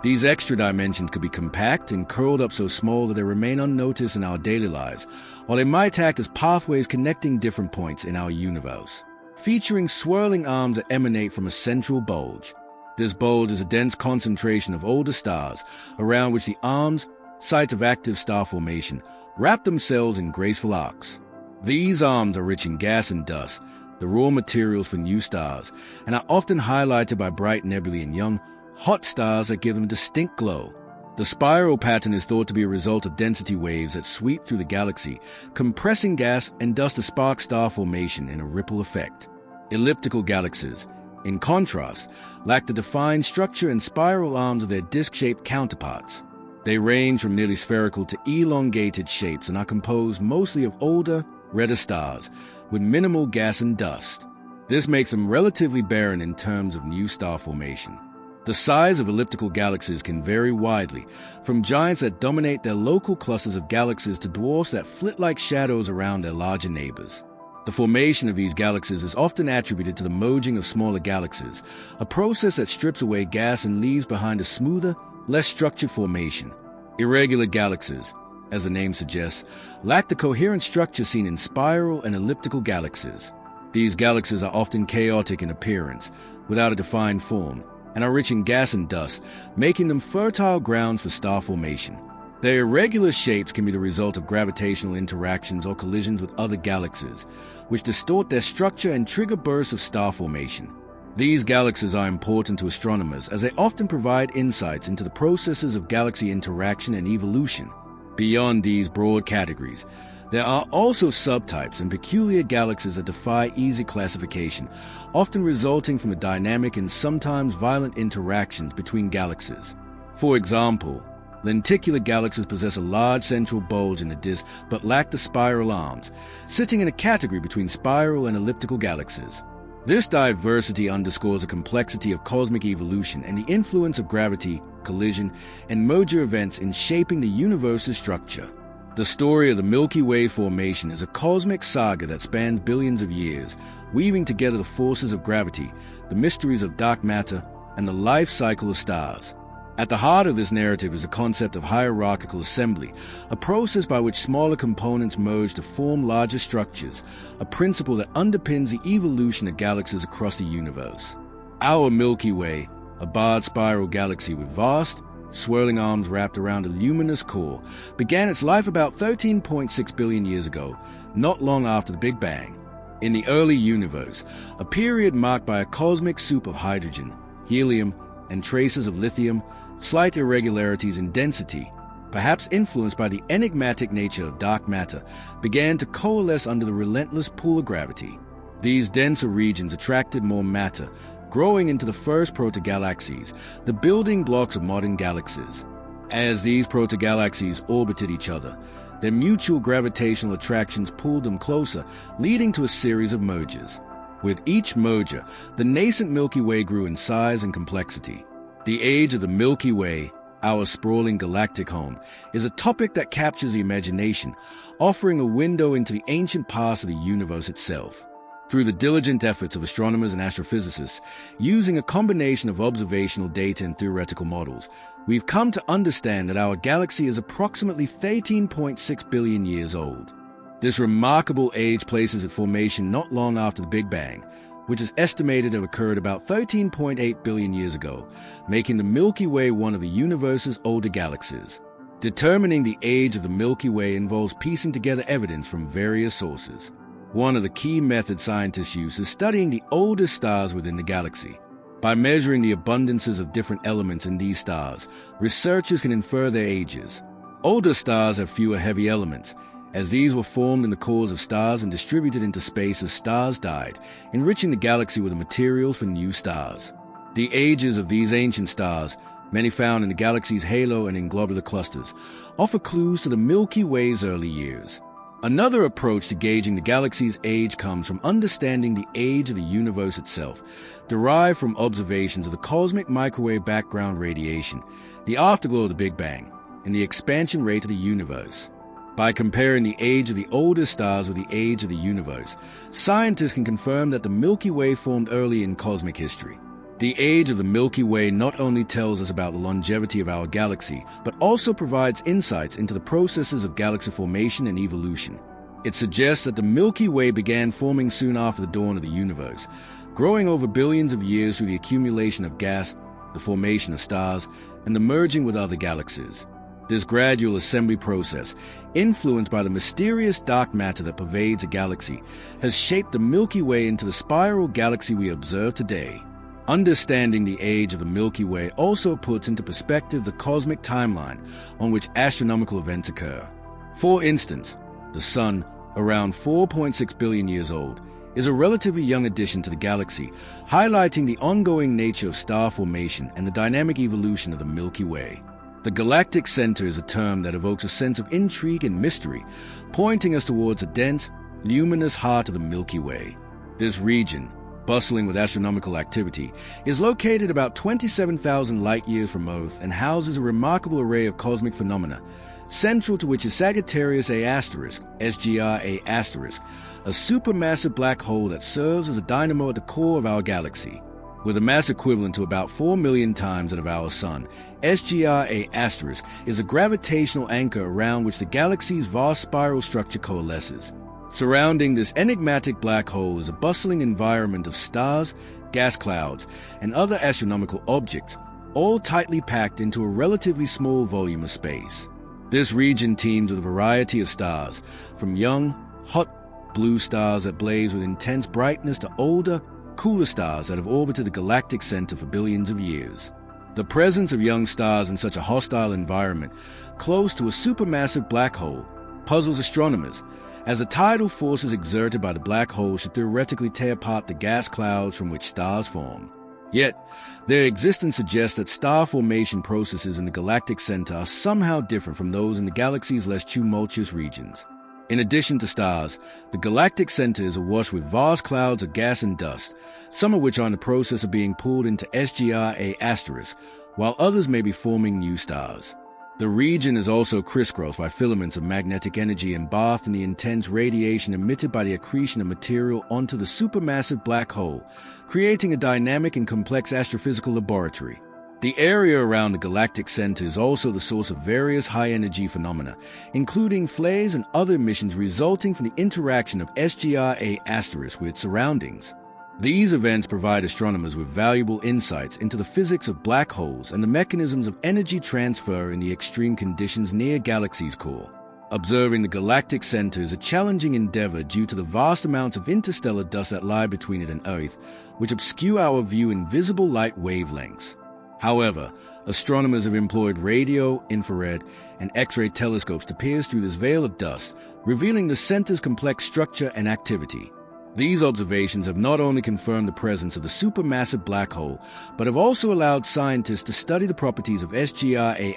These extra dimensions could be compact and curled up so small that they remain unnoticed in our daily lives, while they might act as pathways connecting different points in our universe, featuring swirling arms that emanate from a central bulge. This bulge is a dense concentration of older stars, around which the arms, sites of active star formation, wrap themselves in graceful arcs. These arms are rich in gas and dust, the raw materials for new stars, and are often highlighted by bright nebulae and young, hot stars that give them a distinct glow. The spiral pattern is thought to be a result of density waves that sweep through the galaxy, compressing gas and dust to spark star formation in a ripple effect. Elliptical galaxies, in contrast, lack the defined structure and spiral arms of their disc-shaped counterparts. They range from nearly spherical to elongated shapes and are composed mostly of older, redder stars, with minimal gas and dust. This makes them relatively barren in terms of new star formation. The size of elliptical galaxies can vary widely, from giants that dominate their local clusters of galaxies to dwarfs that flit like shadows around their larger neighbors. The formation of these galaxies is often attributed to the merging of smaller galaxies, a process that strips away gas and leaves behind a smoother, less structured formation. Irregular galaxies, as the name suggests, lack the coherent structure seen in spiral and elliptical galaxies. These galaxies are often chaotic in appearance, without a defined form, and are rich in gas and dust, making them fertile grounds for star formation. Their irregular shapes can be the result of gravitational interactions or collisions with other galaxies, which distort their structure and trigger bursts of star formation. These galaxies are important to astronomers as they often provide insights into the processes of galaxy interaction and evolution. Beyond these broad categories, there are also subtypes and peculiar galaxies that defy easy classification, often resulting from the dynamic and sometimes violent interactions between galaxies. For example, lenticular galaxies possess a large central bulge in the disk but lack the spiral arms, sitting in a category between spiral and elliptical galaxies. This diversity underscores the complexity of cosmic evolution and the influence of gravity, collision, and merger events in shaping the universe's structure. The story of the Milky Way formation is a cosmic saga that spans billions of years, weaving together the forces of gravity, the mysteries of dark matter, and the life cycle of stars. At the heart of this narrative is the concept of hierarchical assembly, a process by which smaller components merge to form larger structures, a principle that underpins the evolution of galaxies across the universe. Our Milky Way, a barred spiral galaxy with vast, swirling arms wrapped around a luminous core, began its life about 13.6 billion years ago, not long after the Big Bang. In the early universe, a period marked by a cosmic soup of hydrogen, helium, and traces of lithium, slight irregularities in density, perhaps influenced by the enigmatic nature of dark matter, began to coalesce under the relentless pull of gravity. These denser regions attracted more matter, growing into the first protogalaxies, the building blocks of modern galaxies. As these protogalaxies orbited each other, their mutual gravitational attractions pulled them closer, leading to a series of mergers. With each merger, the nascent Milky Way grew in size and complexity. The age of the Milky Way, our sprawling galactic home, is a topic that captures the imagination, offering a window into the ancient past of the universe itself. Through the diligent efforts of astronomers and astrophysicists, using a combination of observational data and theoretical models, we've come to understand that our galaxy is approximately 13.6 billion years old. This remarkable age places its formation not long after the Big Bang, which is estimated to have occurred about 13.8 billion years ago, making the Milky Way one of the universe's older galaxies. Determining the age of the Milky Way involves piecing together evidence from various sources. One of the key methods scientists use is studying the oldest stars within the galaxy. By measuring the abundances of different elements in these stars, researchers can infer their ages. Older stars have fewer heavy elements, as these were formed in the cores of stars and distributed into space as stars died, enriching the galaxy with the material for new stars. The ages of these ancient stars, many found in the galaxy's halo and in globular clusters, offer clues to the Milky Way's early years. Another approach to gauging the galaxy's age comes from understanding the age of the universe itself, derived from observations of the cosmic microwave background radiation, the afterglow of the Big Bang, and the expansion rate of the universe. By comparing the age of the oldest stars with the age of the universe, scientists can confirm that the Milky Way formed early in cosmic history. The age of the Milky Way not only tells us about the longevity of our galaxy, but also provides insights into the processes of galaxy formation and evolution. It suggests that the Milky Way began forming soon after the dawn of the universe, growing over billions of years through the accumulation of gas, the formation of stars, and the merging with other galaxies. This gradual assembly process, influenced by the mysterious dark matter that pervades a galaxy, has shaped the Milky Way into the spiral galaxy we observe today. Understanding the age of the Milky Way also puts into perspective the cosmic timeline on which astronomical events occur. For instance, the Sun, around 4.6 billion years old, is a relatively young addition to the galaxy, highlighting the ongoing nature of star formation and the dynamic evolution of the Milky Way. The galactic center is a term that evokes a sense of intrigue and mystery, pointing us towards a dense, luminous heart of the Milky Way. This region, bustling with astronomical activity, is located about 27,000 light-years from Earth and houses a remarkable array of cosmic phenomena, central to which is Sagittarius A*, SGR A*, a supermassive black hole that serves as a dynamo at the core of our galaxy. With a mass equivalent to about 4 million times that of our Sun, SGR A* is a gravitational anchor around which the galaxy's vast spiral structure coalesces. Surrounding this enigmatic black hole is a bustling environment of stars, gas clouds, and other astronomical objects, all tightly packed into a relatively small volume of space. This region teems with a variety of stars, from young, hot blue stars that blaze with intense brightness to older, cooler stars that have orbited the galactic center for billions of years. The presence of young stars in such a hostile environment, close to a supermassive black hole, puzzles astronomers, as the tidal forces exerted by the black hole should theoretically tear apart the gas clouds from which stars form. Yet, their existence suggests that star formation processes in the galactic center are somehow different from those in the galaxy's less tumultuous regions. In addition to stars, the galactic center is awash with vast clouds of gas and dust, some of which are in the process of being pulled into SGR A*, while others may be forming new stars. The region is also crisscrossed by filaments of magnetic energy and bathed in the intense radiation emitted by the accretion of material onto the supermassive black hole, creating a dynamic and complex astrophysical laboratory. The area around the galactic center is also the source of various high-energy phenomena, including flares and other emissions resulting from the interaction of SGR A* with its surroundings. These events provide astronomers with valuable insights into the physics of black holes and the mechanisms of energy transfer in the extreme conditions near galaxies' core. Observing the galactic center is a challenging endeavor due to the vast amounts of interstellar dust that lie between it and Earth, which obscure our view in visible light wavelengths. However, astronomers have employed radio, infrared, and X-ray telescopes to pierce through this veil of dust, revealing the center's complex structure and activity. These observations have not only confirmed the presence of the supermassive black hole, but have also allowed scientists to study the properties of SGR A*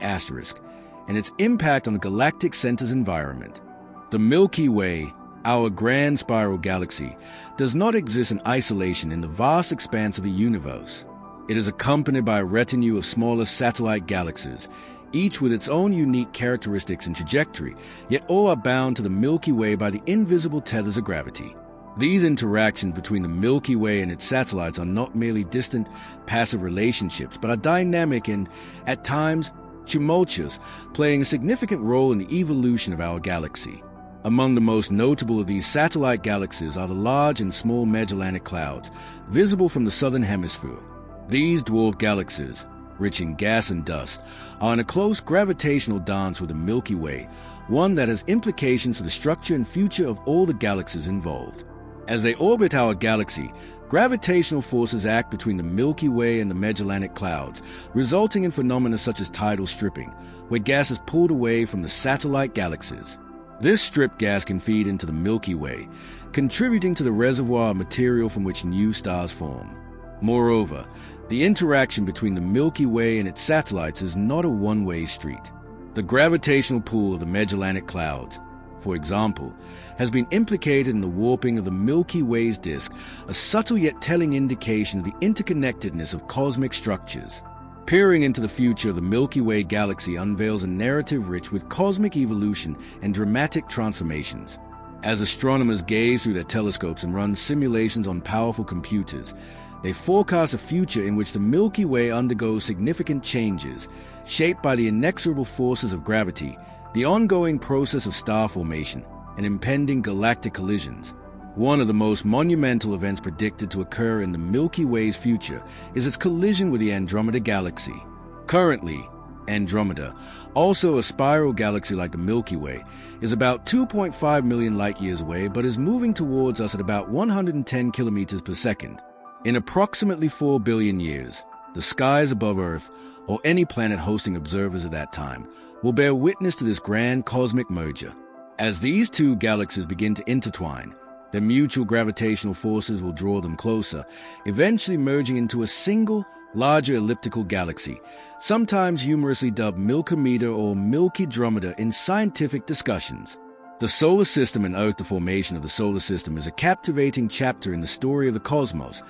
and its impact on the galactic center's environment. The Milky Way, our grand spiral galaxy, does not exist in isolation in the vast expanse of the universe. It is accompanied by a retinue of smaller satellite galaxies, each with its own unique characteristics and trajectory, yet all are bound to the Milky Way by the invisible tethers of gravity. These interactions between the Milky Way and its satellites are not merely distant, passive relationships, but are dynamic and, at times, tumultuous, playing a significant role in the evolution of our galaxy. Among the most notable of these satellite galaxies are the large and small Magellanic Clouds, visible from the southern hemisphere. These dwarf galaxies, rich in gas and dust, are in a close gravitational dance with the Milky Way, one that has implications for the structure and future of all the galaxies involved. As they orbit our galaxy, gravitational forces act between the Milky Way and the Magellanic Clouds, resulting in phenomena such as tidal stripping, where gas is pulled away from the satellite galaxies. This stripped gas can feed into the Milky Way, contributing to the reservoir of material from which new stars form. Moreover, the interaction between the Milky Way and its satellites is not a one-way street. The gravitational pull of the Magellanic Clouds, for example, has been implicated in the warping of the Milky Way's disk, a subtle yet telling indication of the interconnectedness of cosmic structures. Peering into the future of the Milky Way galaxy unveils a narrative rich with cosmic evolution and dramatic transformations. As astronomers gaze through their telescopes and run simulations on powerful computers, They forecast a future in which the Milky Way undergoes significant changes, shaped by the inexorable forces of gravity, the ongoing process of star formation, and impending galactic collisions. One of the most monumental events predicted to occur in the Milky Way's future is its collision with the Andromeda Galaxy. Currently, Andromeda, also a spiral galaxy like the Milky Way, is about 2.5 million light-years away but is moving towards us at about 110 kilometers per second. In approximately 4 billion years, the skies above Earth, or any planet hosting observers at that time, will bear witness to this grand cosmic merger. As these two galaxies begin to intertwine, their mutual gravitational forces will draw them closer, eventually merging into a single, larger elliptical galaxy, sometimes humorously dubbed Milkometer or Milkydromeda in scientific discussions. The solar system and Earth, the formation of the solar system, is a captivating chapter in the story of the cosmos,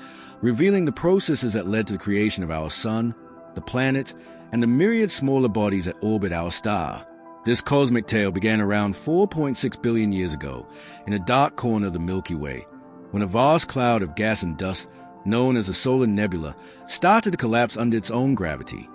revealing the processes that led to the creation of our sun, the planets, and the myriad smaller bodies that orbit our star. This cosmic tale began around 4.6 billion years ago in a dark corner of the Milky Way, when a vast cloud of gas and dust, known as a solar nebula, started to collapse under its own gravity.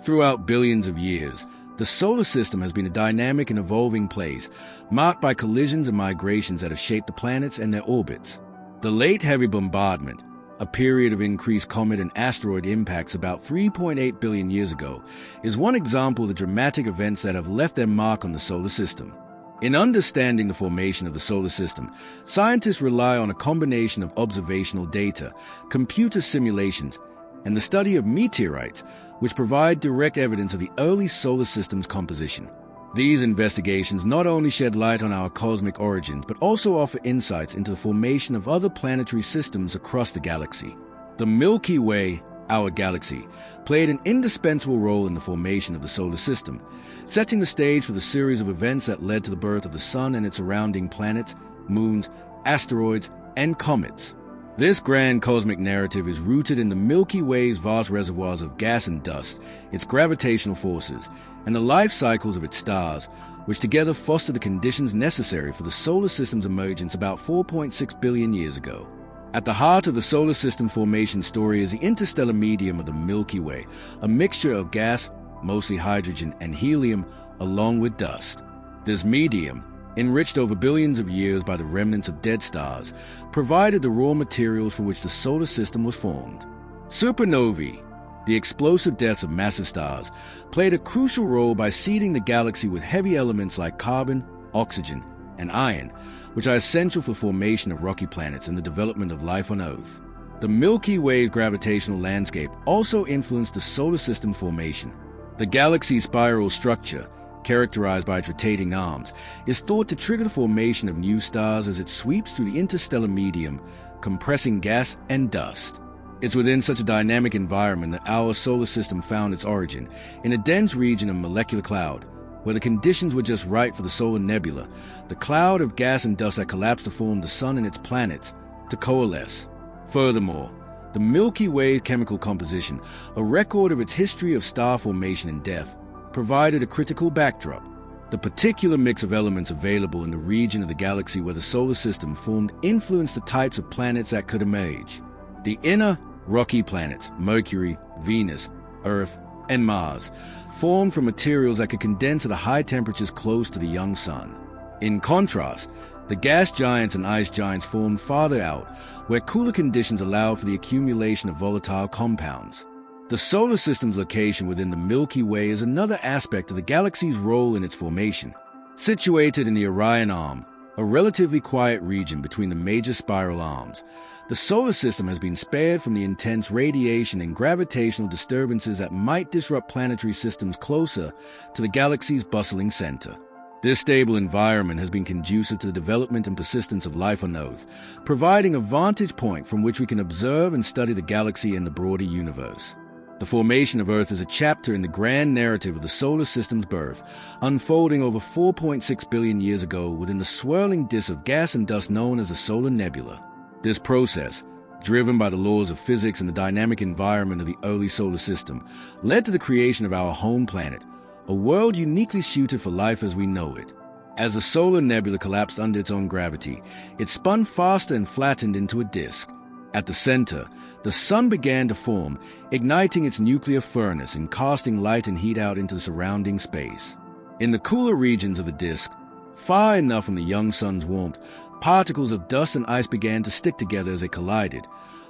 Throughout billions of years, the solar system has been a dynamic and evolving place, marked by collisions and migrations that have shaped the planets and their orbits. The Late Heavy Bombardment, a period of increased comet and asteroid impacts about 3.8 billion years ago, is one example of the dramatic events that have left their mark on the solar system. In understanding the formation of the solar system, scientists rely on a combination of observational data, computer simulations, and the study of meteorites, which provide direct evidence of the early solar system's composition. These investigations not only shed light on our cosmic origins, but also offer insights into the formation of other planetary systems across the galaxy. The Milky Way, our galaxy, played an indispensable role in the formation of the solar system, setting the stage for the series of events that led to the birth of the Sun and its surrounding planets, moons, asteroids, and comets. This grand cosmic narrative is rooted in the Milky Way's vast reservoirs of gas and dust, its gravitational forces, and the life cycles of its stars, which together foster the conditions necessary for the solar system's emergence about 4.6 billion years ago. At the heart of the solar system formation story is the interstellar medium of the Milky Way, a mixture of gas, mostly hydrogen, and helium, along with dust. This medium, enriched over billions of years by the remnants of dead stars, provided the raw materials for which the solar system was formed. Supernovae, the explosive deaths of massive stars, played a crucial role by seeding the galaxy with heavy elements like carbon, oxygen, and iron, which are essential for formation of rocky planets and the development of life on Earth. The Milky Way's gravitational landscape also influenced the solar system formation. The galaxy's spiral structure, characterized by its rotating arms, is thought to trigger the formation of new stars as it sweeps through the interstellar medium, compressing gas and dust. It's within such a dynamic environment that our solar system found its origin, in a dense region of molecular cloud, where the conditions were just right for the solar nebula, the cloud of gas and dust that collapsed to form the Sun and its planets, to coalesce. Furthermore, the Milky Way's chemical composition, a record of its history of star formation and death, provided a critical backdrop. The particular mix of elements available in the region of the galaxy where the solar system formed influenced the types of planets that could emerge. The inner, rocky planets, Mercury, Venus, Earth, and Mars, formed from materials that could condense at high temperatures close to the young Sun. In contrast, the gas giants and ice giants formed farther out, where cooler conditions allowed for the accumulation of volatile compounds. The solar system's location within the Milky Way is another aspect of the galaxy's role in its formation. Situated in the Orion Arm, a relatively quiet region between the major spiral arms, the solar system has been spared from the intense radiation and gravitational disturbances that might disrupt planetary systems closer to the galaxy's bustling center. This stable environment has been conducive to the development and persistence of life on Earth, providing a vantage point from which we can observe and study the galaxy and the broader universe. The formation of Earth is a chapter in the grand narrative of the solar system's birth, unfolding over 4.6 billion years ago within the swirling disk of gas and dust known as the solar nebula. This process, driven by the laws of physics and the dynamic environment of the early solar system, led to the creation of our home planet, a world uniquely suited for life as we know it. As the solar nebula collapsed under its own gravity, it spun faster and flattened into a disk. At the center, the sun began to form, igniting its nuclear furnace and casting light and heat out into the surrounding space. In the cooler regions of the disk, far enough from the young sun's warmth, particles of dust and ice began to stick together as they collided,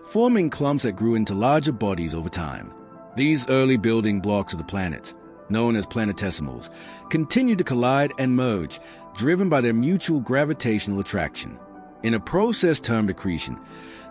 forming clumps that grew into larger bodies over time. These early building blocks of the planets, known as planetesimals, continued to collide and merge, driven by their mutual gravitational attraction. In a process termed accretion,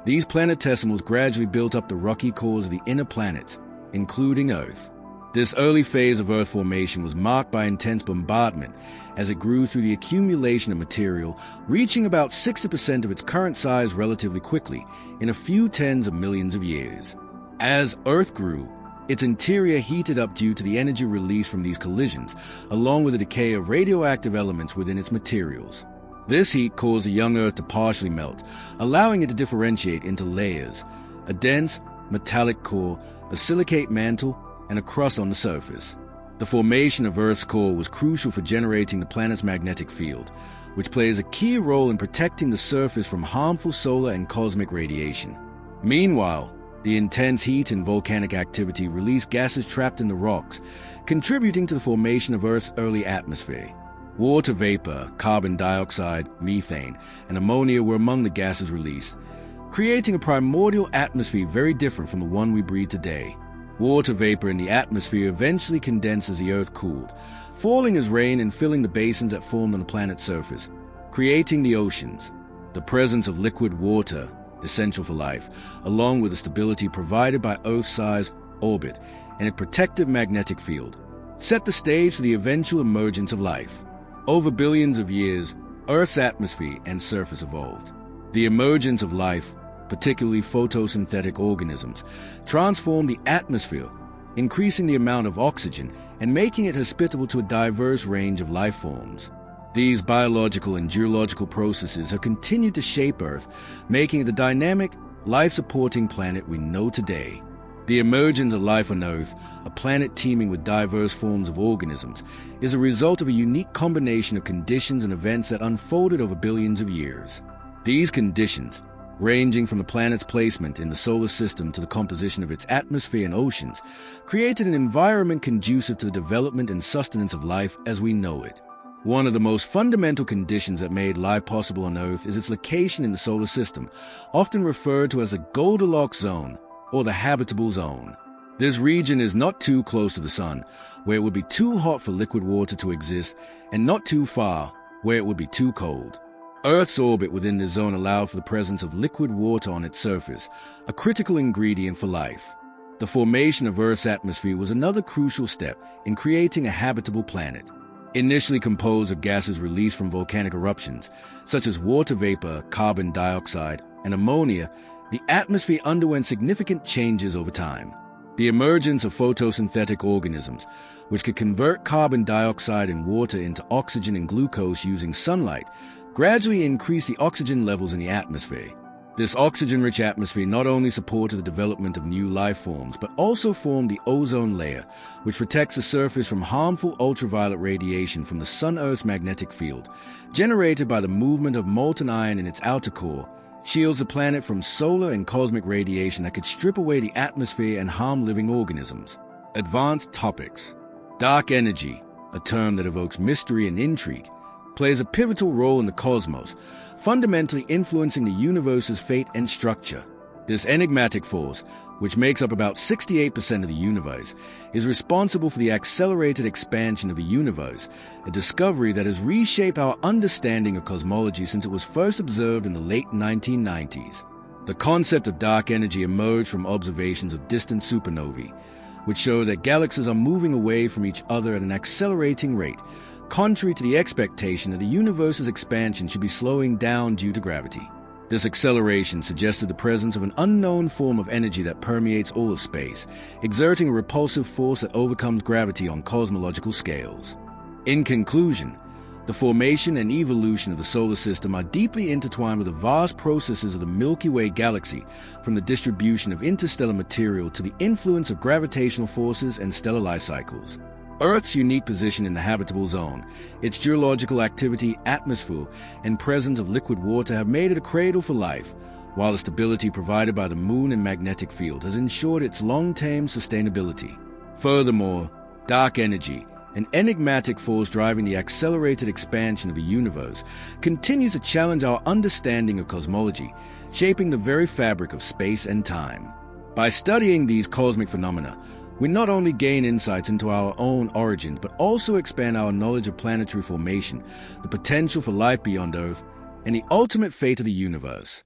these planetesimals gradually built up the rocky cores of the inner planets, including Earth. This early phase of Earth formation was marked by intense bombardment as it grew through the accumulation of material, reaching about 60% of its current size relatively quickly in a few tens of millions of years. As Earth grew, its interior heated up due to the energy released from these collisions, along with the decay of radioactive elements within its materials. This heat caused the young Earth to partially melt, allowing it to differentiate into layers: a dense, metallic core, a silicate mantle, and a crust on the surface. The formation of Earth's core was crucial for generating the planet's magnetic field, which plays a key role in protecting the surface from harmful solar and cosmic radiation. Meanwhile, the intense heat and volcanic activity released gases trapped in the rocks, contributing to the formation of Earth's early atmosphere. Water vapor, carbon dioxide, methane, and ammonia were among the gases released, creating a primordial atmosphere very different from the one we breathe today. Water vapor in the atmosphere eventually condensed as the Earth cooled, falling as rain and filling the basins that formed on the planet's surface, creating the oceans. The presence of liquid water, essential for life, along with the stability provided by Earth-sized orbit and a protective magnetic field, set the stage for the eventual emergence of life. Over billions of years, Earth's atmosphere and surface evolved. The emergence of life, particularly photosynthetic organisms, transformed the atmosphere, increasing the amount of oxygen and making it hospitable to a diverse range of life forms. These biological and geological processes have continued to shape Earth, making it the dynamic, life-supporting planet we know today. The emergence of life on Earth, a planet teeming with diverse forms of organisms, is a result of a unique combination of conditions and events that unfolded over billions of years. These conditions, ranging from the planet's placement in the solar system to the composition of its atmosphere and oceans, created an environment conducive to the development and sustenance of life as we know it. One of the most fundamental conditions that made life possible on Earth is its location in the solar system, often referred to as the Goldilocks zone, or the habitable zone. This region is not too close to the sun, where it would be too hot for liquid water to exist, and not too far, where it would be too cold. Earth's orbit within this zone allowed for the presence of liquid water on its surface, a critical ingredient for life. The formation of Earth's atmosphere was another crucial step in creating a habitable planet. Initially composed of gases released from volcanic eruptions, such as water vapor, carbon dioxide, and ammonia, the atmosphere underwent significant changes over time. The emergence of photosynthetic organisms, which could convert carbon dioxide and water into oxygen and glucose using sunlight, gradually increased the oxygen levels in the atmosphere. This oxygen-rich atmosphere not only supported the development of new life forms, but also formed the ozone layer, which protects the surface from harmful ultraviolet radiation from the Sun-Earth's magnetic field, generated by the movement of molten iron in its outer core, shields the planet from solar and cosmic radiation that could strip away the atmosphere and harm living organisms. Advanced topics. Dark energy, a term that evokes mystery and intrigue, plays a pivotal role in the cosmos, fundamentally influencing the universe's fate and structure. This enigmatic force, which makes up about 68% of the universe, is responsible for the accelerated expansion of the universe, a discovery that has reshaped our understanding of cosmology since it was first observed in the late 1990s. The concept of dark energy emerged from observations of distant supernovae, which show that galaxies are moving away from each other at an accelerating rate, contrary to the expectation that the universe's expansion should be slowing down due to gravity. This acceleration suggested the presence of an unknown form of energy that permeates all of space, exerting a repulsive force that overcomes gravity on cosmological scales. In conclusion, the formation and evolution of the solar system are deeply intertwined with the vast processes of the Milky Way galaxy, from the distribution of interstellar material to the influence of gravitational forces and stellar life cycles. Earth's unique position in the habitable zone, its geological activity, atmosphere, and presence of liquid water have made it a cradle for life, while the stability provided by the moon and magnetic field has ensured its long-term sustainability. Furthermore, dark energy, an enigmatic force driving the accelerated expansion of the universe, continues to challenge our understanding of cosmology, shaping the very fabric of space and time. By studying these cosmic phenomena, we not only gain insights into our own origins, but also expand our knowledge of planetary formation, the potential for life beyond Earth, and the ultimate fate of the universe.